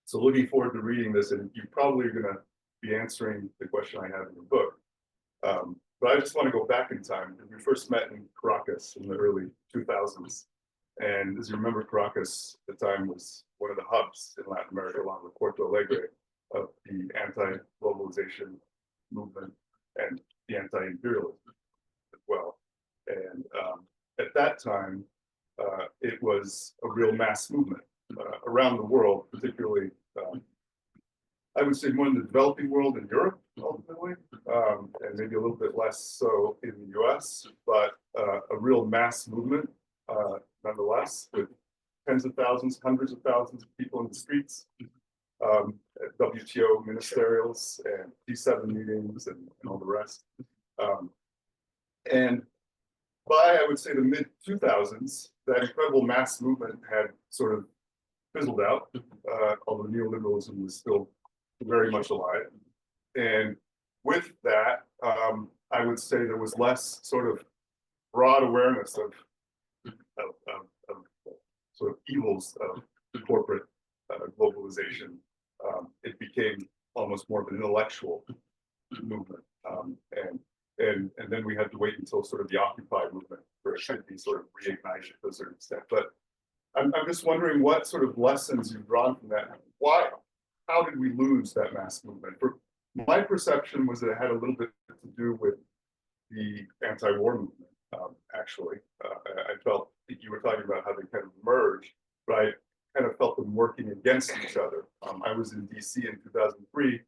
So looking forward to reading this, and you probably are going to be answering the question I have in the book. But I just want to go back in time. We first met in Caracas in the early 2000s. And as you remember, Caracas at the time was one of the hubs in Latin America, along with Porto Alegre, of the anti-globalization movement and the anti-imperialism as well. And at that time, it was a real mass movement around the world, particularly, I would say more in the developing world in Europe, ultimately, and maybe a little bit less so in the US, but a real mass movement nonetheless, with tens of thousands, hundreds of thousands of people in the streets, at WTO ministerials and G7 meetings and all the rest. And by, I would say, the mid-2000s, that incredible mass movement had sort of fizzled out, although neoliberalism was still very much alive. And with that, I would say there was less sort of broad awareness of sort of evils of corporate globalization. It became almost more of an intellectual movement, and then we had to wait until sort of the Occupy movement for it to be sort of reignited to a certain extent. But I'm just wondering what sort of lessons you've drawn from that. How did we lose that mass movement? My perception was that it had a little bit to do with the anti-war movement, actually. I felt that you were talking about how they kind of merged, but I kind of felt them working against each other. I was in DC in 2003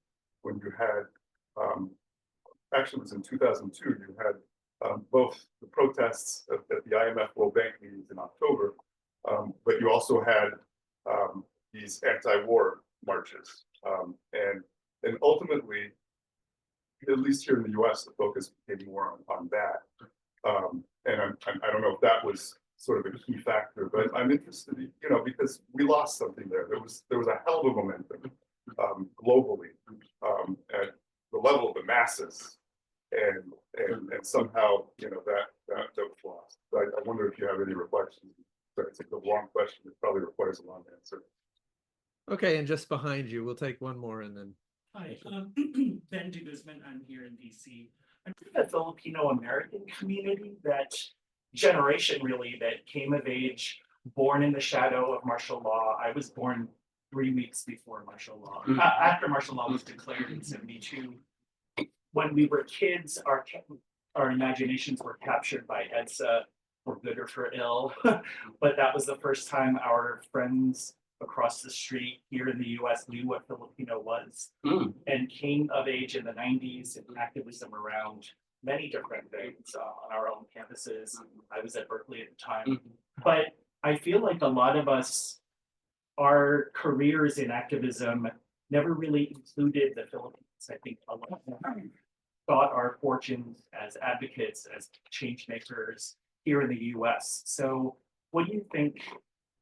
when you had, actually it was in 2002, you had both the protests at the IMF World Bank meetings in October, but you also had these anti-war marches. And ultimately, at least here in the US, the focus became more on that. And I don't know if that was sort of a key factor, but I'm interested, because we lost something there. There was a hell of a momentum globally at the level of the masses, and somehow that was lost. I wonder if you have any reflections. Sorry, it's a long question. It probably requires a long answer. Okay, and just behind you, we'll take one more and then. Hi, Ben de Guzman. I'm here in DC. I'm from the Filipino American community, that generation really that came of age, born in the shadow of martial law. I was born 3 weeks before martial law, after martial law was declared in '72. When we were kids, our imaginations were captured by EDSA, for good or for ill. But that was the first time our friends across the street here in the US knew what Filipino was, and came of age in the '90s in activism around many different things on our own campuses. I was at Berkeley at the time. But I feel like a lot of us, our careers in activism never really included the Philippines. I think a lot of them thought our fortunes as advocates, as change makers here in the US. So what do you think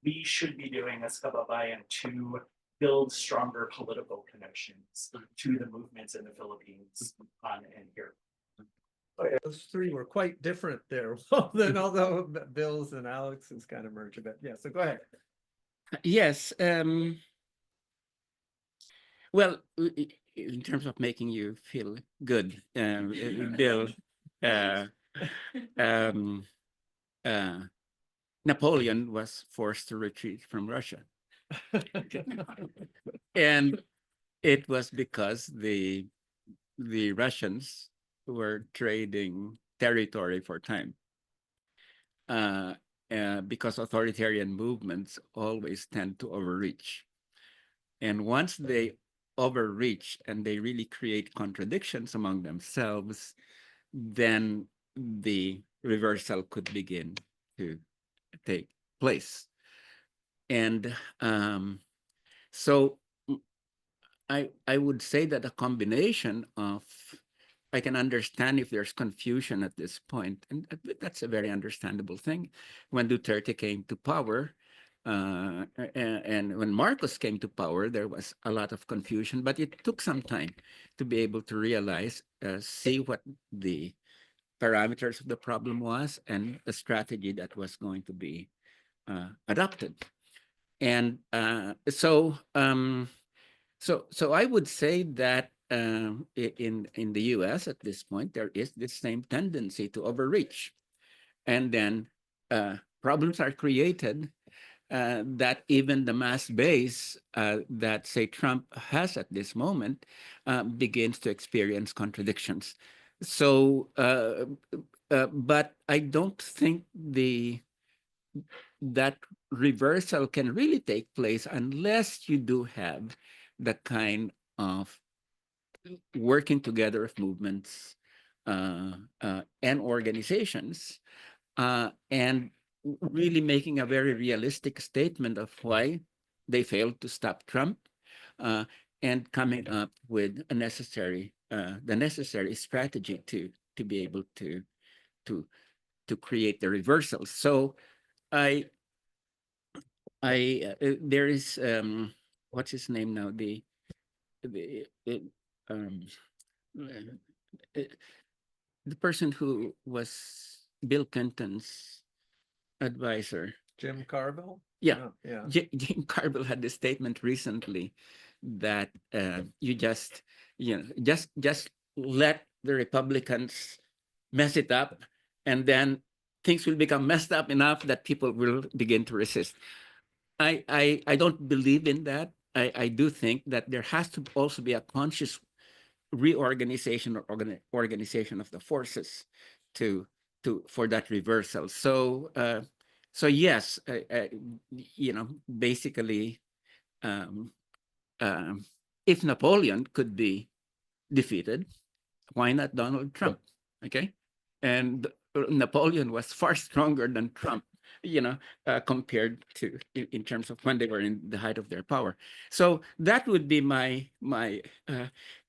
we should be doing as kababayan to build stronger political connections to the movements in the Philippines and here? Oh, yeah, those three were quite different there. Well, then, although Bill's and Alex's kind of merge a bit. Yeah, so go ahead. Yes. Well, in terms of making you feel good, Bill, Napoleon was forced to retreat from Russia. And it was because the Russians were trading territory for time. Because authoritarian movements always tend to overreach. And once they overreach and they really create contradictions among themselves, then the reversal could begin to take place. And so I would say that a combination of, I can understand if there's confusion at this point, and that's a very understandable thing. When Duterte came to power, and when Marcos came to power, there was a lot of confusion, but it took some time to be able to realize, see what the parameters of the problem was and a strategy that was going to be adopted. And so I would say that in the US at this point, there is this same tendency to overreach. And then problems are created that even the mass base that, say, Trump has at this moment begins to experience contradictions. So, but I don't think that reversal can really take place unless you do have the kind of working together of movements and organizations and really making a very realistic statement of why they failed to stop Trump and coming up with the necessary strategy to be able to create the reversal. So there is what's his name now, the person who was Bill Clinton's advisor, Jim Carville? Yeah, Oh, yeah. Jim Carville had a statement recently that you just let the Republicans mess it up, and then things will become messed up enough that people will begin to resist. I don't believe in that. I do think that there has to also be a conscious reorganization or organization of the forces to for that reversal. So so yes, you know, basically, um, if Napoleon could be defeated, why not Donald Trump? Okay, and Napoleon was far stronger than Trump, you know, compared to in terms of when they were in the height of their power. So that would be my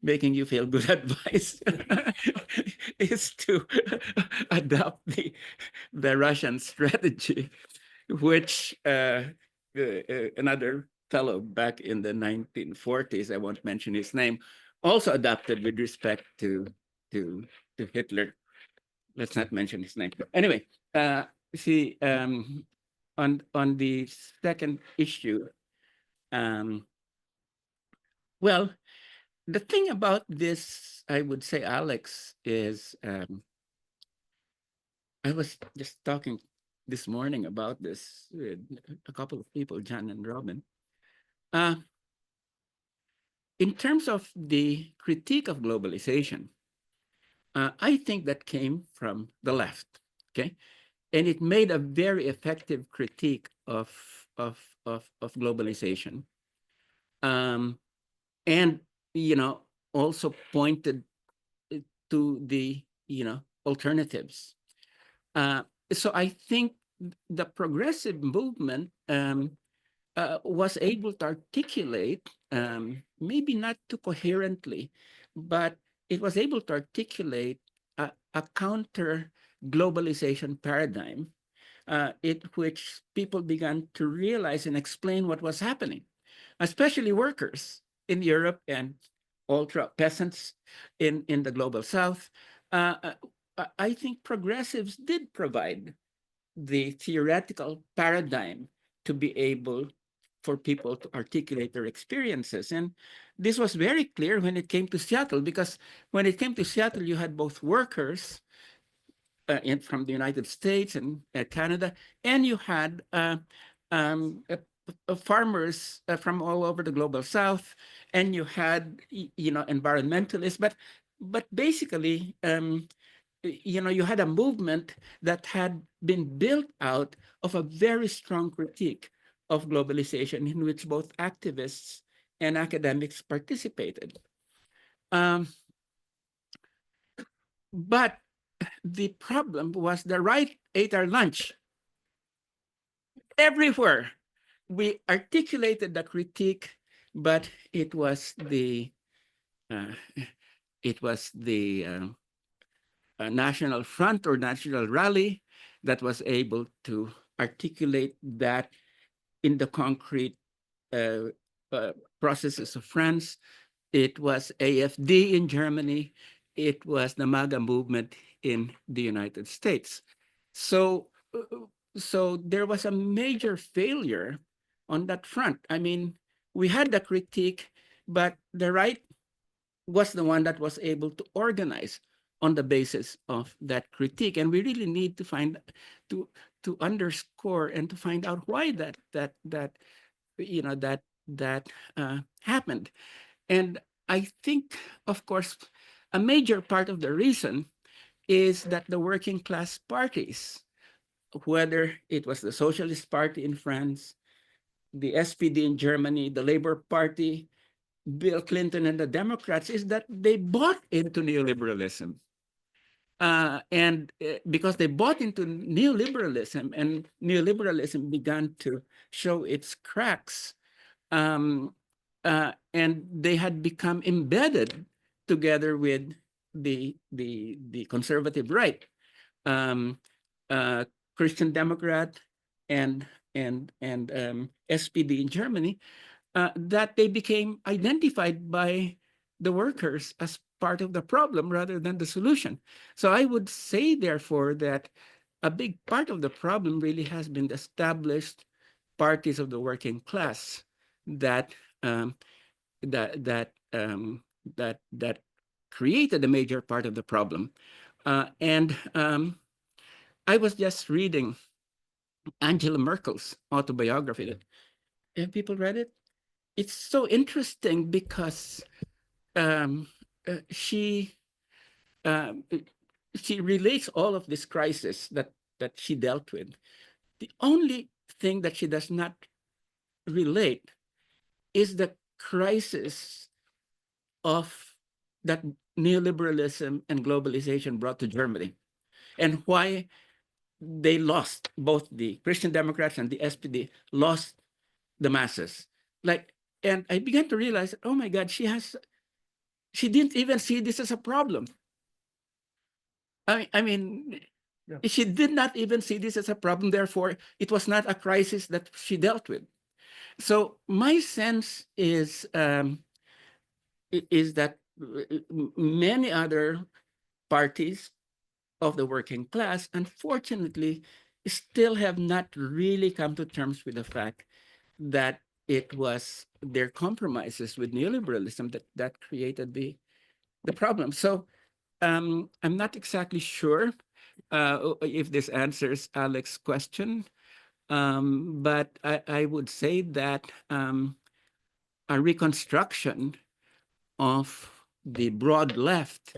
making you feel good advice is to adopt the Russian strategy, which another fellow back in the 1940s, I won't mention his name, also adopted with respect to Hitler. Let's not mention his name. Anyway, see, on the second issue, well, the thing about this, I would say, Alex, is I was just talking this morning about this with a couple of people, John and Robin. In terms of the critique of globalization, I think that came from the left, okay? And it made a very effective critique of globalization. And, you know, also pointed to the, you know, alternatives. So I think the progressive movement was able to articulate, maybe not too coherently, but it was able to articulate a counter globalization paradigm in which people began to realize and explain what was happening, especially workers in Europe and ultra peasants in the global South. I think progressives did provide the theoretical paradigm to be able for people to articulate their experiences. And this was very clear when it came to Seattle, because when it came to Seattle, you had both workers from the United States and Canada, and you had farmers from all over the global South, and you had, you know, environmentalists, but basically, you know, you had a movement that had been built out of a very strong critique of globalization in which both activists and academics participated. But the problem was the right ate our lunch. Everywhere we articulated the critique, but it was the National Front or National Rally that was able to articulate that in the concrete processes of France. It was AFD in Germany. It was the MAGA movement in the United States. So there was a major failure on that front. I mean, we had the critique, but the right was the one that was able to organize on the basis of that critique. And we really need to find to underscore and to find out why that you know that happened. And I think, of course, a major part of the reason is that the working class parties, whether it was the Socialist Party in France, the SPD in Germany, the Labour Party, Bill Clinton and the Democrats, is that they bought into neoliberalism. And because they bought into neoliberalism and neoliberalism began to show its cracks, and they had become embedded together with the conservative right, Christian Democrat and SPD in Germany, that they became identified by the workers as part of the problem rather than the solution. So I would say, therefore, that a big part of the problem really has been the established parties of the working class that created a major part of the problem. And I was just reading Angela Merkel's autobiography. Have people read it? It's so interesting because she she relates all of this crisis that she dealt with. The only thing that she does not relate is the crisis of that neoliberalism and globalization brought to Germany, and why they lost, both the Christian Democrats and the SPD lost the masses. Like, and I began to realize, oh my God, she didn't even see this as a problem. I mean, Yeah. she did not even see this as a problem. Therefore, it was not a crisis that she dealt with. So my sense is that many other parties of the working class, unfortunately, still have not really come to terms with the fact that it was their compromises with neoliberalism that created the problem. So I'm not exactly sure if this answers Alex's question, but I would say that a reconstruction of the broad left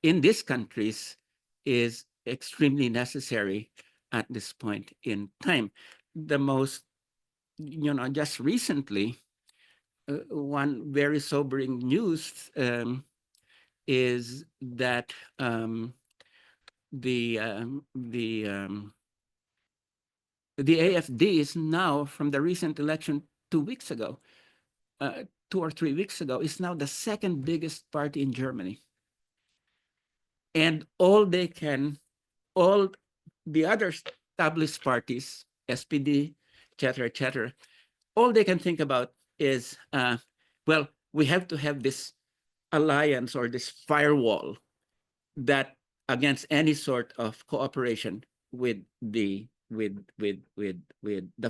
in these countries is extremely necessary at this point in time. The most, just recently, one very sobering news is that the AfD is now, from the recent election 2 weeks ago, 2 or 3 weeks ago, is now the second biggest party in Germany. And all the other established parties, SPD, et cetera, all they can think about is, well, we have to have this alliance or this firewall that against any sort of cooperation with the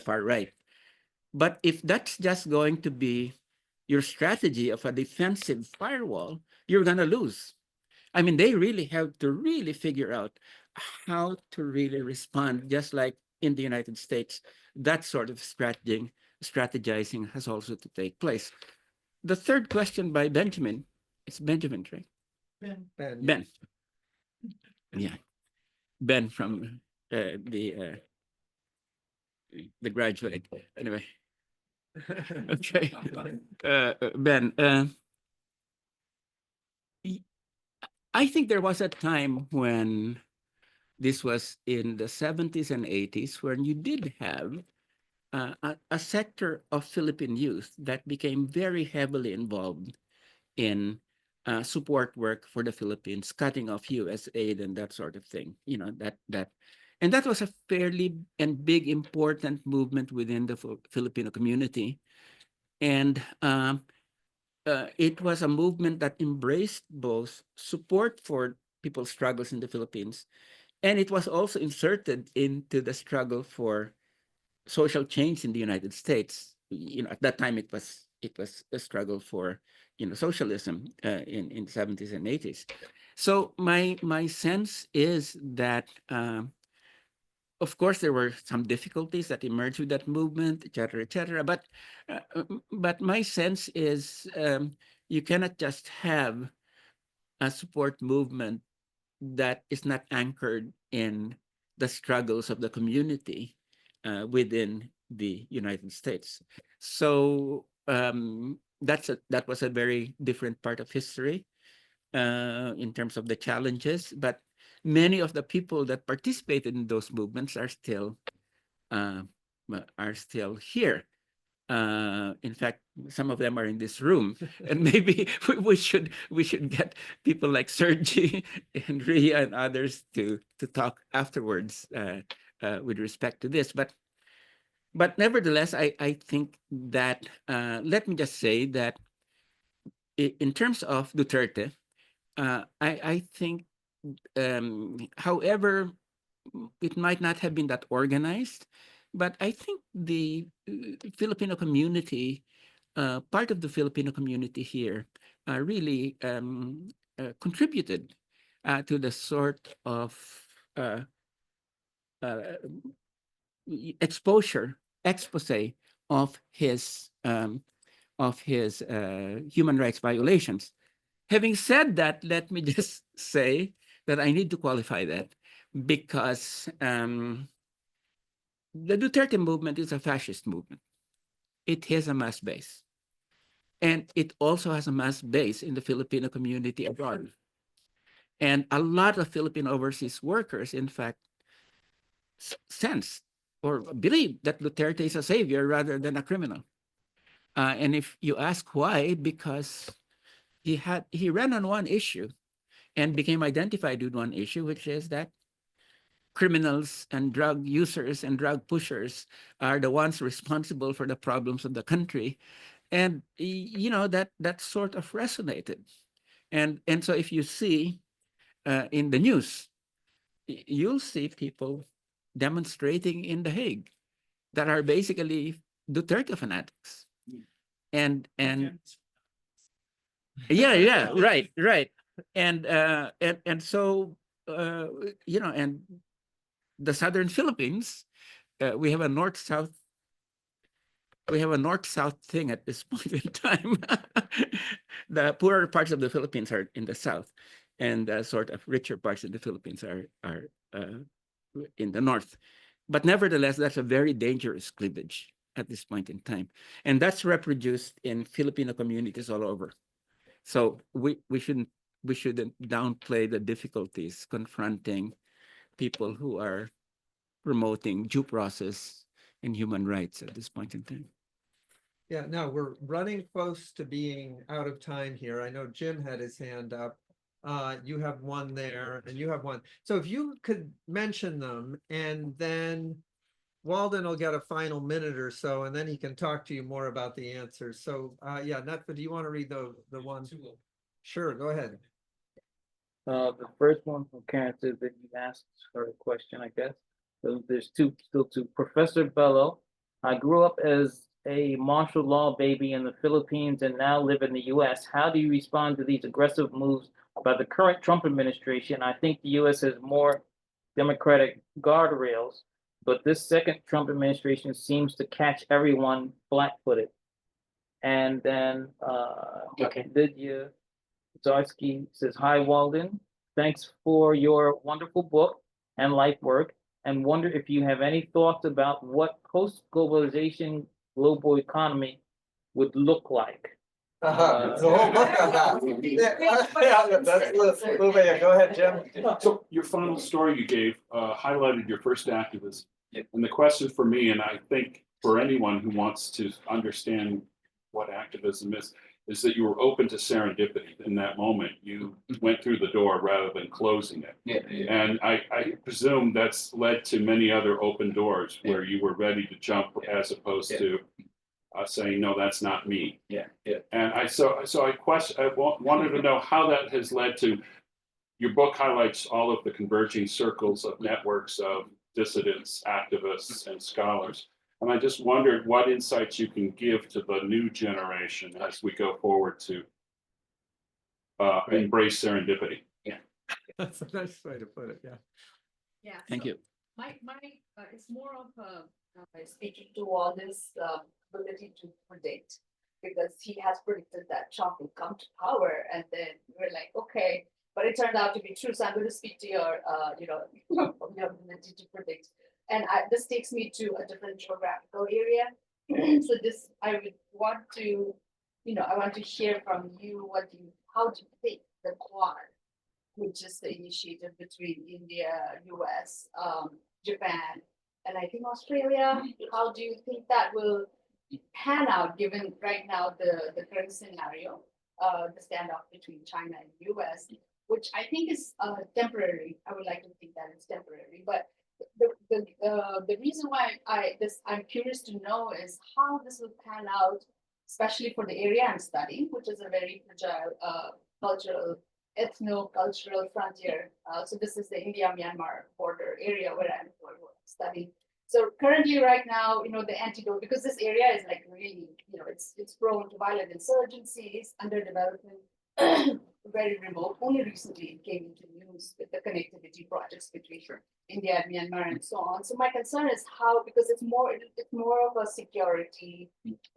far right. But if that's just going to be your strategy of a defensive firewall, you're going to lose. I mean, they really have to really figure out how to really respond, just like in the United States. That sort of strategizing has also to take place. The third question by Benjamin, it's Benjamin, right? Ben. Yeah. Ben from the graduate. Anyway. Okay. Ben, I think there was a time when this was in the 70s and 80s when you did have a sector of Philippine youth that became very heavily involved in support work for the Philippines, cutting off U.S. aid and that sort of thing. And that was a fairly and big important movement within the Filipino community. And it was a movement that embraced both support for people's struggles in the Philippines, and it was also inserted into the struggle for social change in the United States. At that time it was a struggle for socialism in the 70s and 80s. So my sense is that of course there were some difficulties that emerged with that movement, et cetera, but my sense is you cannot just have a support movement that is not anchored in the struggles of the community within the United States. So that was a very different part of history in terms of the challenges, but many of the people that participated in those movements are still here. In fact, some of them are in this room, and maybe we should get people like Sergi and Ria and others to talk afterwards with respect to this. But nevertheless, I think that let me just say that in terms of Duterte, I think, however, it might not have been that organized, but I think the Filipino community, part of the Filipino community here, really contributed to the sort of expose of his human rights violations. Having said that, let me just say that I need to qualify that because the Duterte movement is a fascist movement. It has a mass base. And it also has a mass base in the Filipino community abroad. And a lot of Filipino overseas workers, in fact, sense or believe that Duterte is a savior rather than a criminal. And if you ask why, because he ran on one issue and became identified with one issue, which is that criminals and drug users and drug pushers are the ones responsible for the problems of the country. And you know, that sort of resonated. And so if you see in the news, you'll see people demonstrating in The Hague that are basically Duterte fanatics. And yeah, right. And so you know, and the southern Philippines, we have a north-south thing at this point in time. The poorer parts of the Philippines are in the south, and the sort of richer parts of the Philippines are in the north. But nevertheless, that's a very dangerous cleavage at this point in time, and that's reproduced in Filipino communities all over. So we shouldn't downplay the difficulties confronting people who are promoting due process and human rights at this point in time. Yeah, no, we're running close to being out of time here. I know Jim had his hand up. You have one there and you have one. So if you could mention them, and then Walden will get a final minute or so, and then he can talk to you more about the answers. So yeah, Netfa, do you want to read the one? Sure, go ahead. The first one from Karen says that you asked her a question, I guess. So there's still two. Professor Bello, I grew up as a martial law baby in the Philippines and now live in the US. How do you respond to these aggressive moves by the current Trump administration? I think the US has more democratic guardrails, but this second Trump administration seems to catch everyone flat-footed. And then Lydia Zarsky says, hi, Walden. Thanks for your wonderful book and life work, and wonder if you have any thoughts about what post-globalization global economy would look like. The whole book on that. Yeah, go ahead, Jim. So your final story you gave highlighted your first activism. And the question for me, and I think for anyone who wants to understand what activism is that you were open to serendipity in that moment. You went through the door rather than closing it. And I presume that's led to many other open doors where you were ready to jump as opposed to saying, no, that's not me. And I wanted to know how that has led to, your book highlights all of the converging circles of networks of dissidents, activists, and scholars. And I just wondered what insights you can give to the new generation as we go forward to embrace serendipity. That's a nice way to put it, yeah. Yeah. Thank you. My it's more of speaking to all this ability to predict, because he has predicted that Trump will come to power, and then we're like, okay, but it turned out to be true. So I'm going to speak to your your ability to predict. And this takes me to a different geographical area. So this, I would want to, I want to hear from you, how do you think the Quad, which is the initiative between India, US, Japan, and I think Australia, how do you think that will pan out, given right now the current scenario, the standoff between China and US, which I think is temporary. I would like to think that it's temporary, but the reason why I'm curious to know is how this will pan out, especially for the area I'm studying, which is a very fragile cultural, ethno-cultural frontier. So this is the India-Myanmar border area where I'm studying. So currently, right now, the antidote, because this area is like really, it's prone to violent insurgencies, underdevelopment, very remote. Only recently it came into news with the connectivity projects between India and Myanmar and so on. So my concern is how, because it's more of a security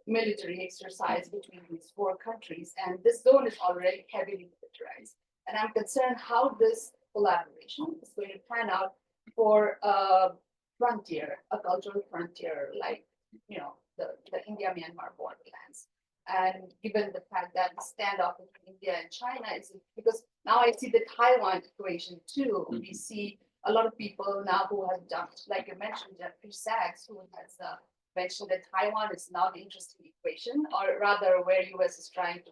military exercise between these four countries, and this zone is already heavily militarized. And I'm concerned how this collaboration is going to pan out for a frontier, a cultural frontier, like, you know, the India-Myanmar borderlands. And given the fact that the standoff between India and China is because now I see the Taiwan equation too. We see a lot of people now who have done, like you mentioned, Jeffrey Sachs, who has mentioned that Taiwan is now the interesting equation, or rather where US is trying to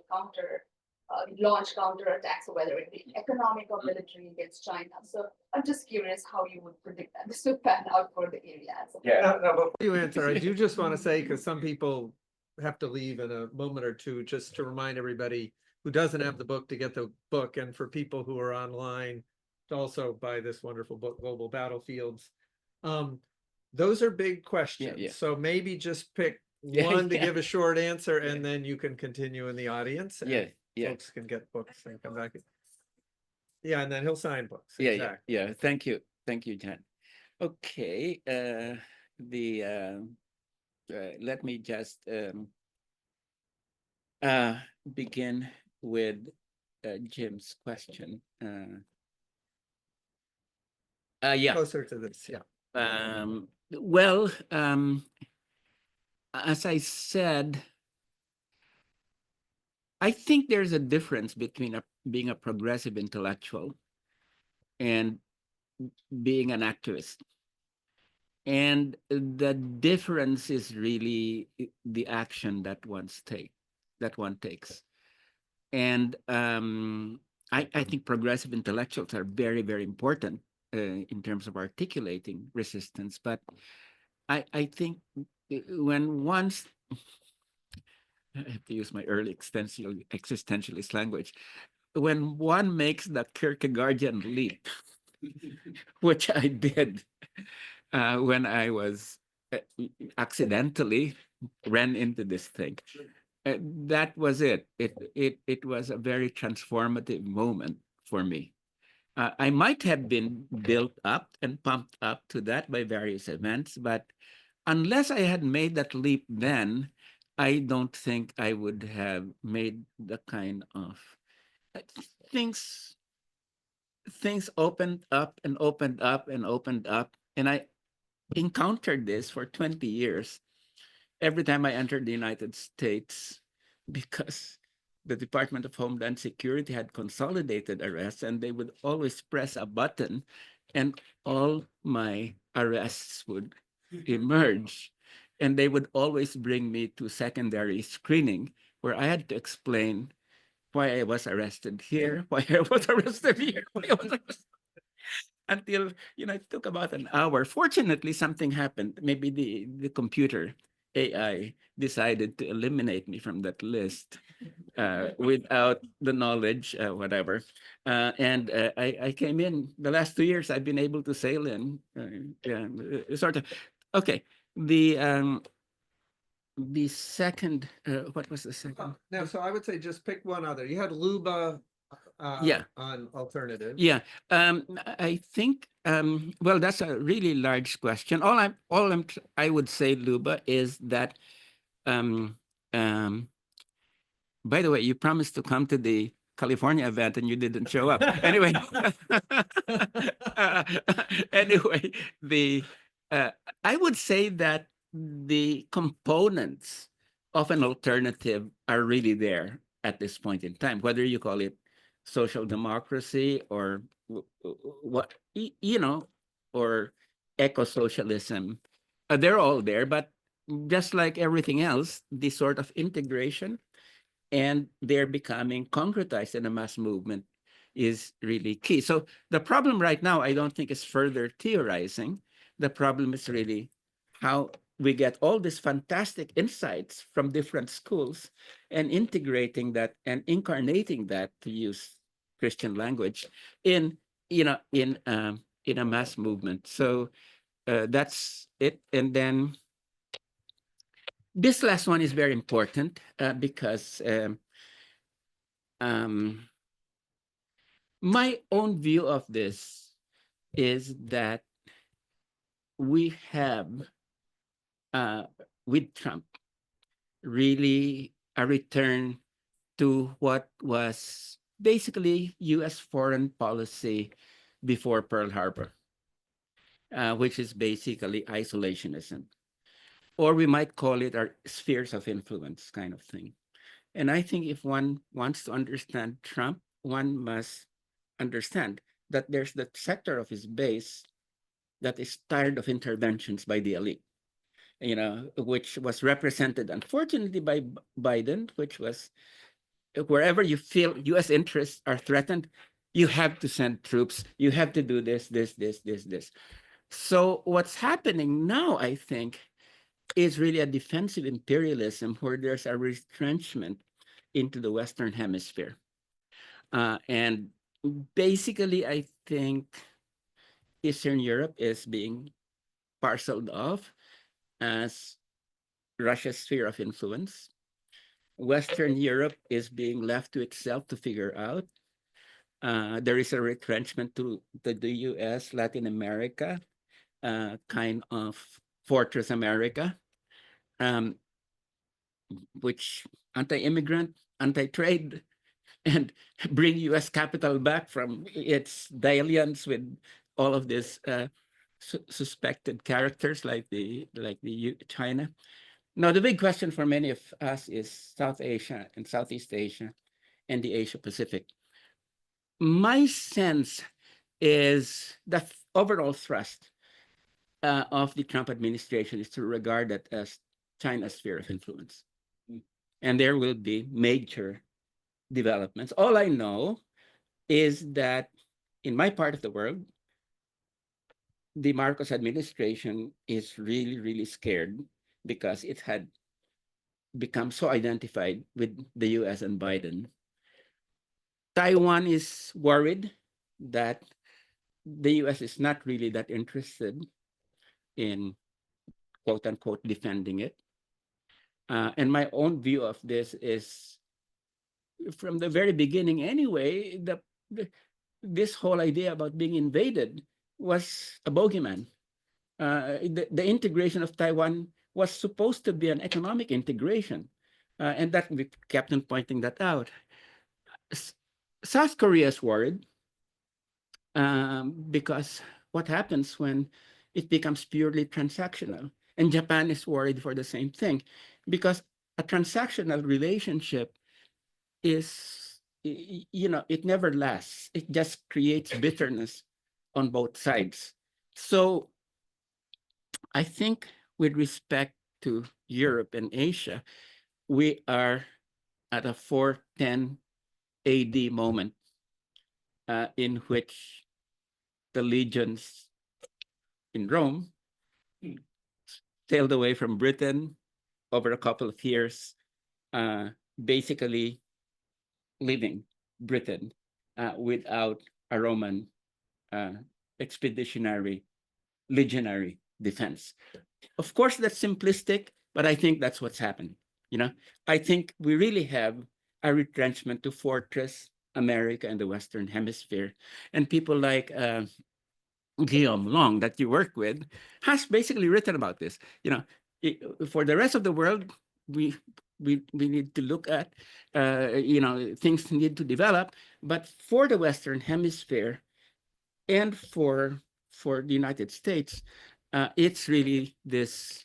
launch counterattacks, whether it be economic or military against China. So I'm just curious how you would predict that this would pan out for the areas. Yeah. Now, before you answer, I do just want to say, because some people have to leave in a moment or two, just to remind everybody who doesn't have the book to get the book, and for people who are online to also buy this wonderful book, Global Battlefields. Those are big questions. yeah. So maybe just pick Yeah, one to yeah. give a short answer, and then you can continue in the audience. And Yeah. folks can get books and come back. Yeah, and then he'll sign books. Yeah, Exactly. yeah. Thank you, John. Okay, let me just begin with Jim's question. Yeah. Closer to this, yeah. Well, as I said, I think there's a difference between being a progressive intellectual and being an activist. And the difference is really the action that one takes. And I think progressive intellectuals are very, very important in terms of articulating resistance. But I think when once, I have to use my early existentialist language, when one makes that Kierkegaardian leap, which I did when I was accidentally ran into this thing. That was it. It was a very transformative moment for me. I might have been built up and pumped up to that by various events, but unless I had made that leap then, I don't think I would have made the kind of things opened up and opened up and opened up. And I encountered this for 20 years every time I entered the United States, because the Department of Homeland Security had consolidated arrests, and they would always press a button and all my arrests would emerge. And they would always bring me to secondary screening, where I had to explain why I was arrested here, why I was arrested here, why I was arrested. Until, it took about an hour. Fortunately, something happened. Maybe the computer AI decided to eliminate me from that list without the knowledge, whatever. And I came in. The last 2 years, I've been able to sail in. Sort of. Okay. The second, what was the second? Now, so I would say just pick one other. You had Luba Yeah. on alternative. Yeah, I think. Well, that's a really large question. I would say, Luba, is that. By the way, you promised to come to the California event and you didn't show up. Anyway, anyway, I would say that the components of an alternative are really there at this point in time, whether you call it social democracy or what, or eco-socialism. They're all there, but just like everything else, the sort of integration and they're becoming concretized in a mass movement is really key. So the problem right now, I don't think is further theorizing. The problem is really how we get all these fantastic insights from different schools and integrating that and incarnating that, to use Christian language, in a mass movement. So that's it. And then this last one is very important because my own view of this is that we have, with Trump, really a return to what was basically U.S. foreign policy before Pearl Harbor, which is basically isolationism. Or we might call it our spheres of influence kind of thing. And I think if one wants to understand Trump, one must understand that there's that sector of his base that is tired of interventions by the elite, which was represented, unfortunately, by Biden, which was wherever you feel US interests are threatened, you have to send troops, you have to do this. So what's happening now, I think, is really a defensive imperialism where there's a retrenchment into the Western Hemisphere. And basically, I think Eastern Europe is being parceled off as Russia's sphere of influence. Western Europe is being left to itself to figure out. There is a retrenchment to the US, Latin America, kind of fortress America, which anti-immigrant, anti-trade, and bring US capital back from its dalliance with all of these suspected characters like the China. Now, the big question for many of us is South Asia and Southeast Asia and the Asia Pacific. My sense is the overall thrust of the Trump administration is to regard it as China's sphere of influence. And there will be major developments. All I know is that in my part of the world, the Marcos administration is really, really scared because it had become so identified with the US and Biden. Taiwan is worried that the US is not really that interested in, quote unquote, defending it. And my own view of this is, from the very beginning anyway, this whole idea about being invaded was a bogeyman. The integration of Taiwan was supposed to be an economic integration, and that we kept on pointing that out. South Korea is worried because what happens when it becomes purely transactional? And Japan is worried for the same thing, because a transactional relationship is, it never lasts. It just creates bitterness on both sides. So I think with respect to Europe and Asia, we are at a 410 AD moment in which the legions in Rome sailed away from Britain over a couple of years, basically leaving Britain without a Roman expeditionary legionary defense. Of course, that's simplistic, but I think that's what's happened. I think we really have a retrenchment to fortress America and the Western Hemisphere. And people like Guillaume Long that you work with has basically written about this. For the rest of the world, we need to look at, things need to develop. But for the Western Hemisphere and for the United States, it's really this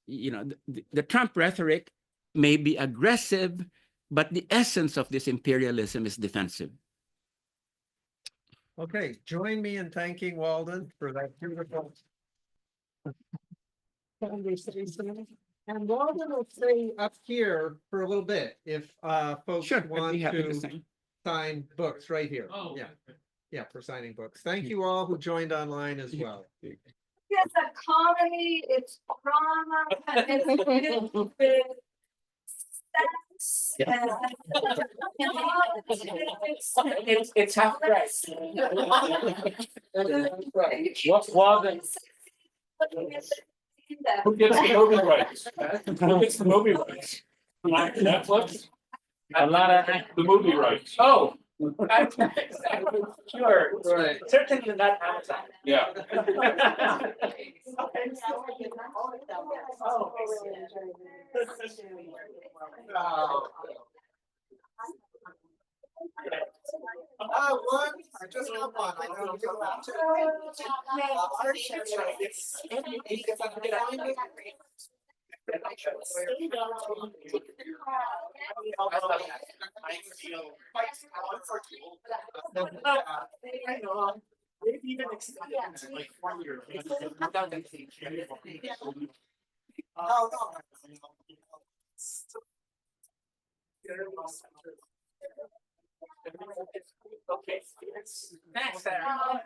the Trump rhetoric may be aggressive, but the essence of this imperialism is defensive. Okay, join me in thanking Walden for that beautiful conversation. And Walden will stay up here for a little bit if folks Sure, I'd want be happy to to sign. sign books right here. Oh, Yeah. Yeah, for signing books. Thank you all who joined online as well. It's a comedy, it's drama, it's with sex. It's half price. Walden. Who gets the movie rights? Who gets the movie rights? Netflix? A lot of The movie rights. Oh, sure. Right. Certainly not Amazon. Yeah. Oh. One, I just have one. I know you have to. I know. They've even extended it to like 4 years. Oh, Okay. Thanks, Sarah.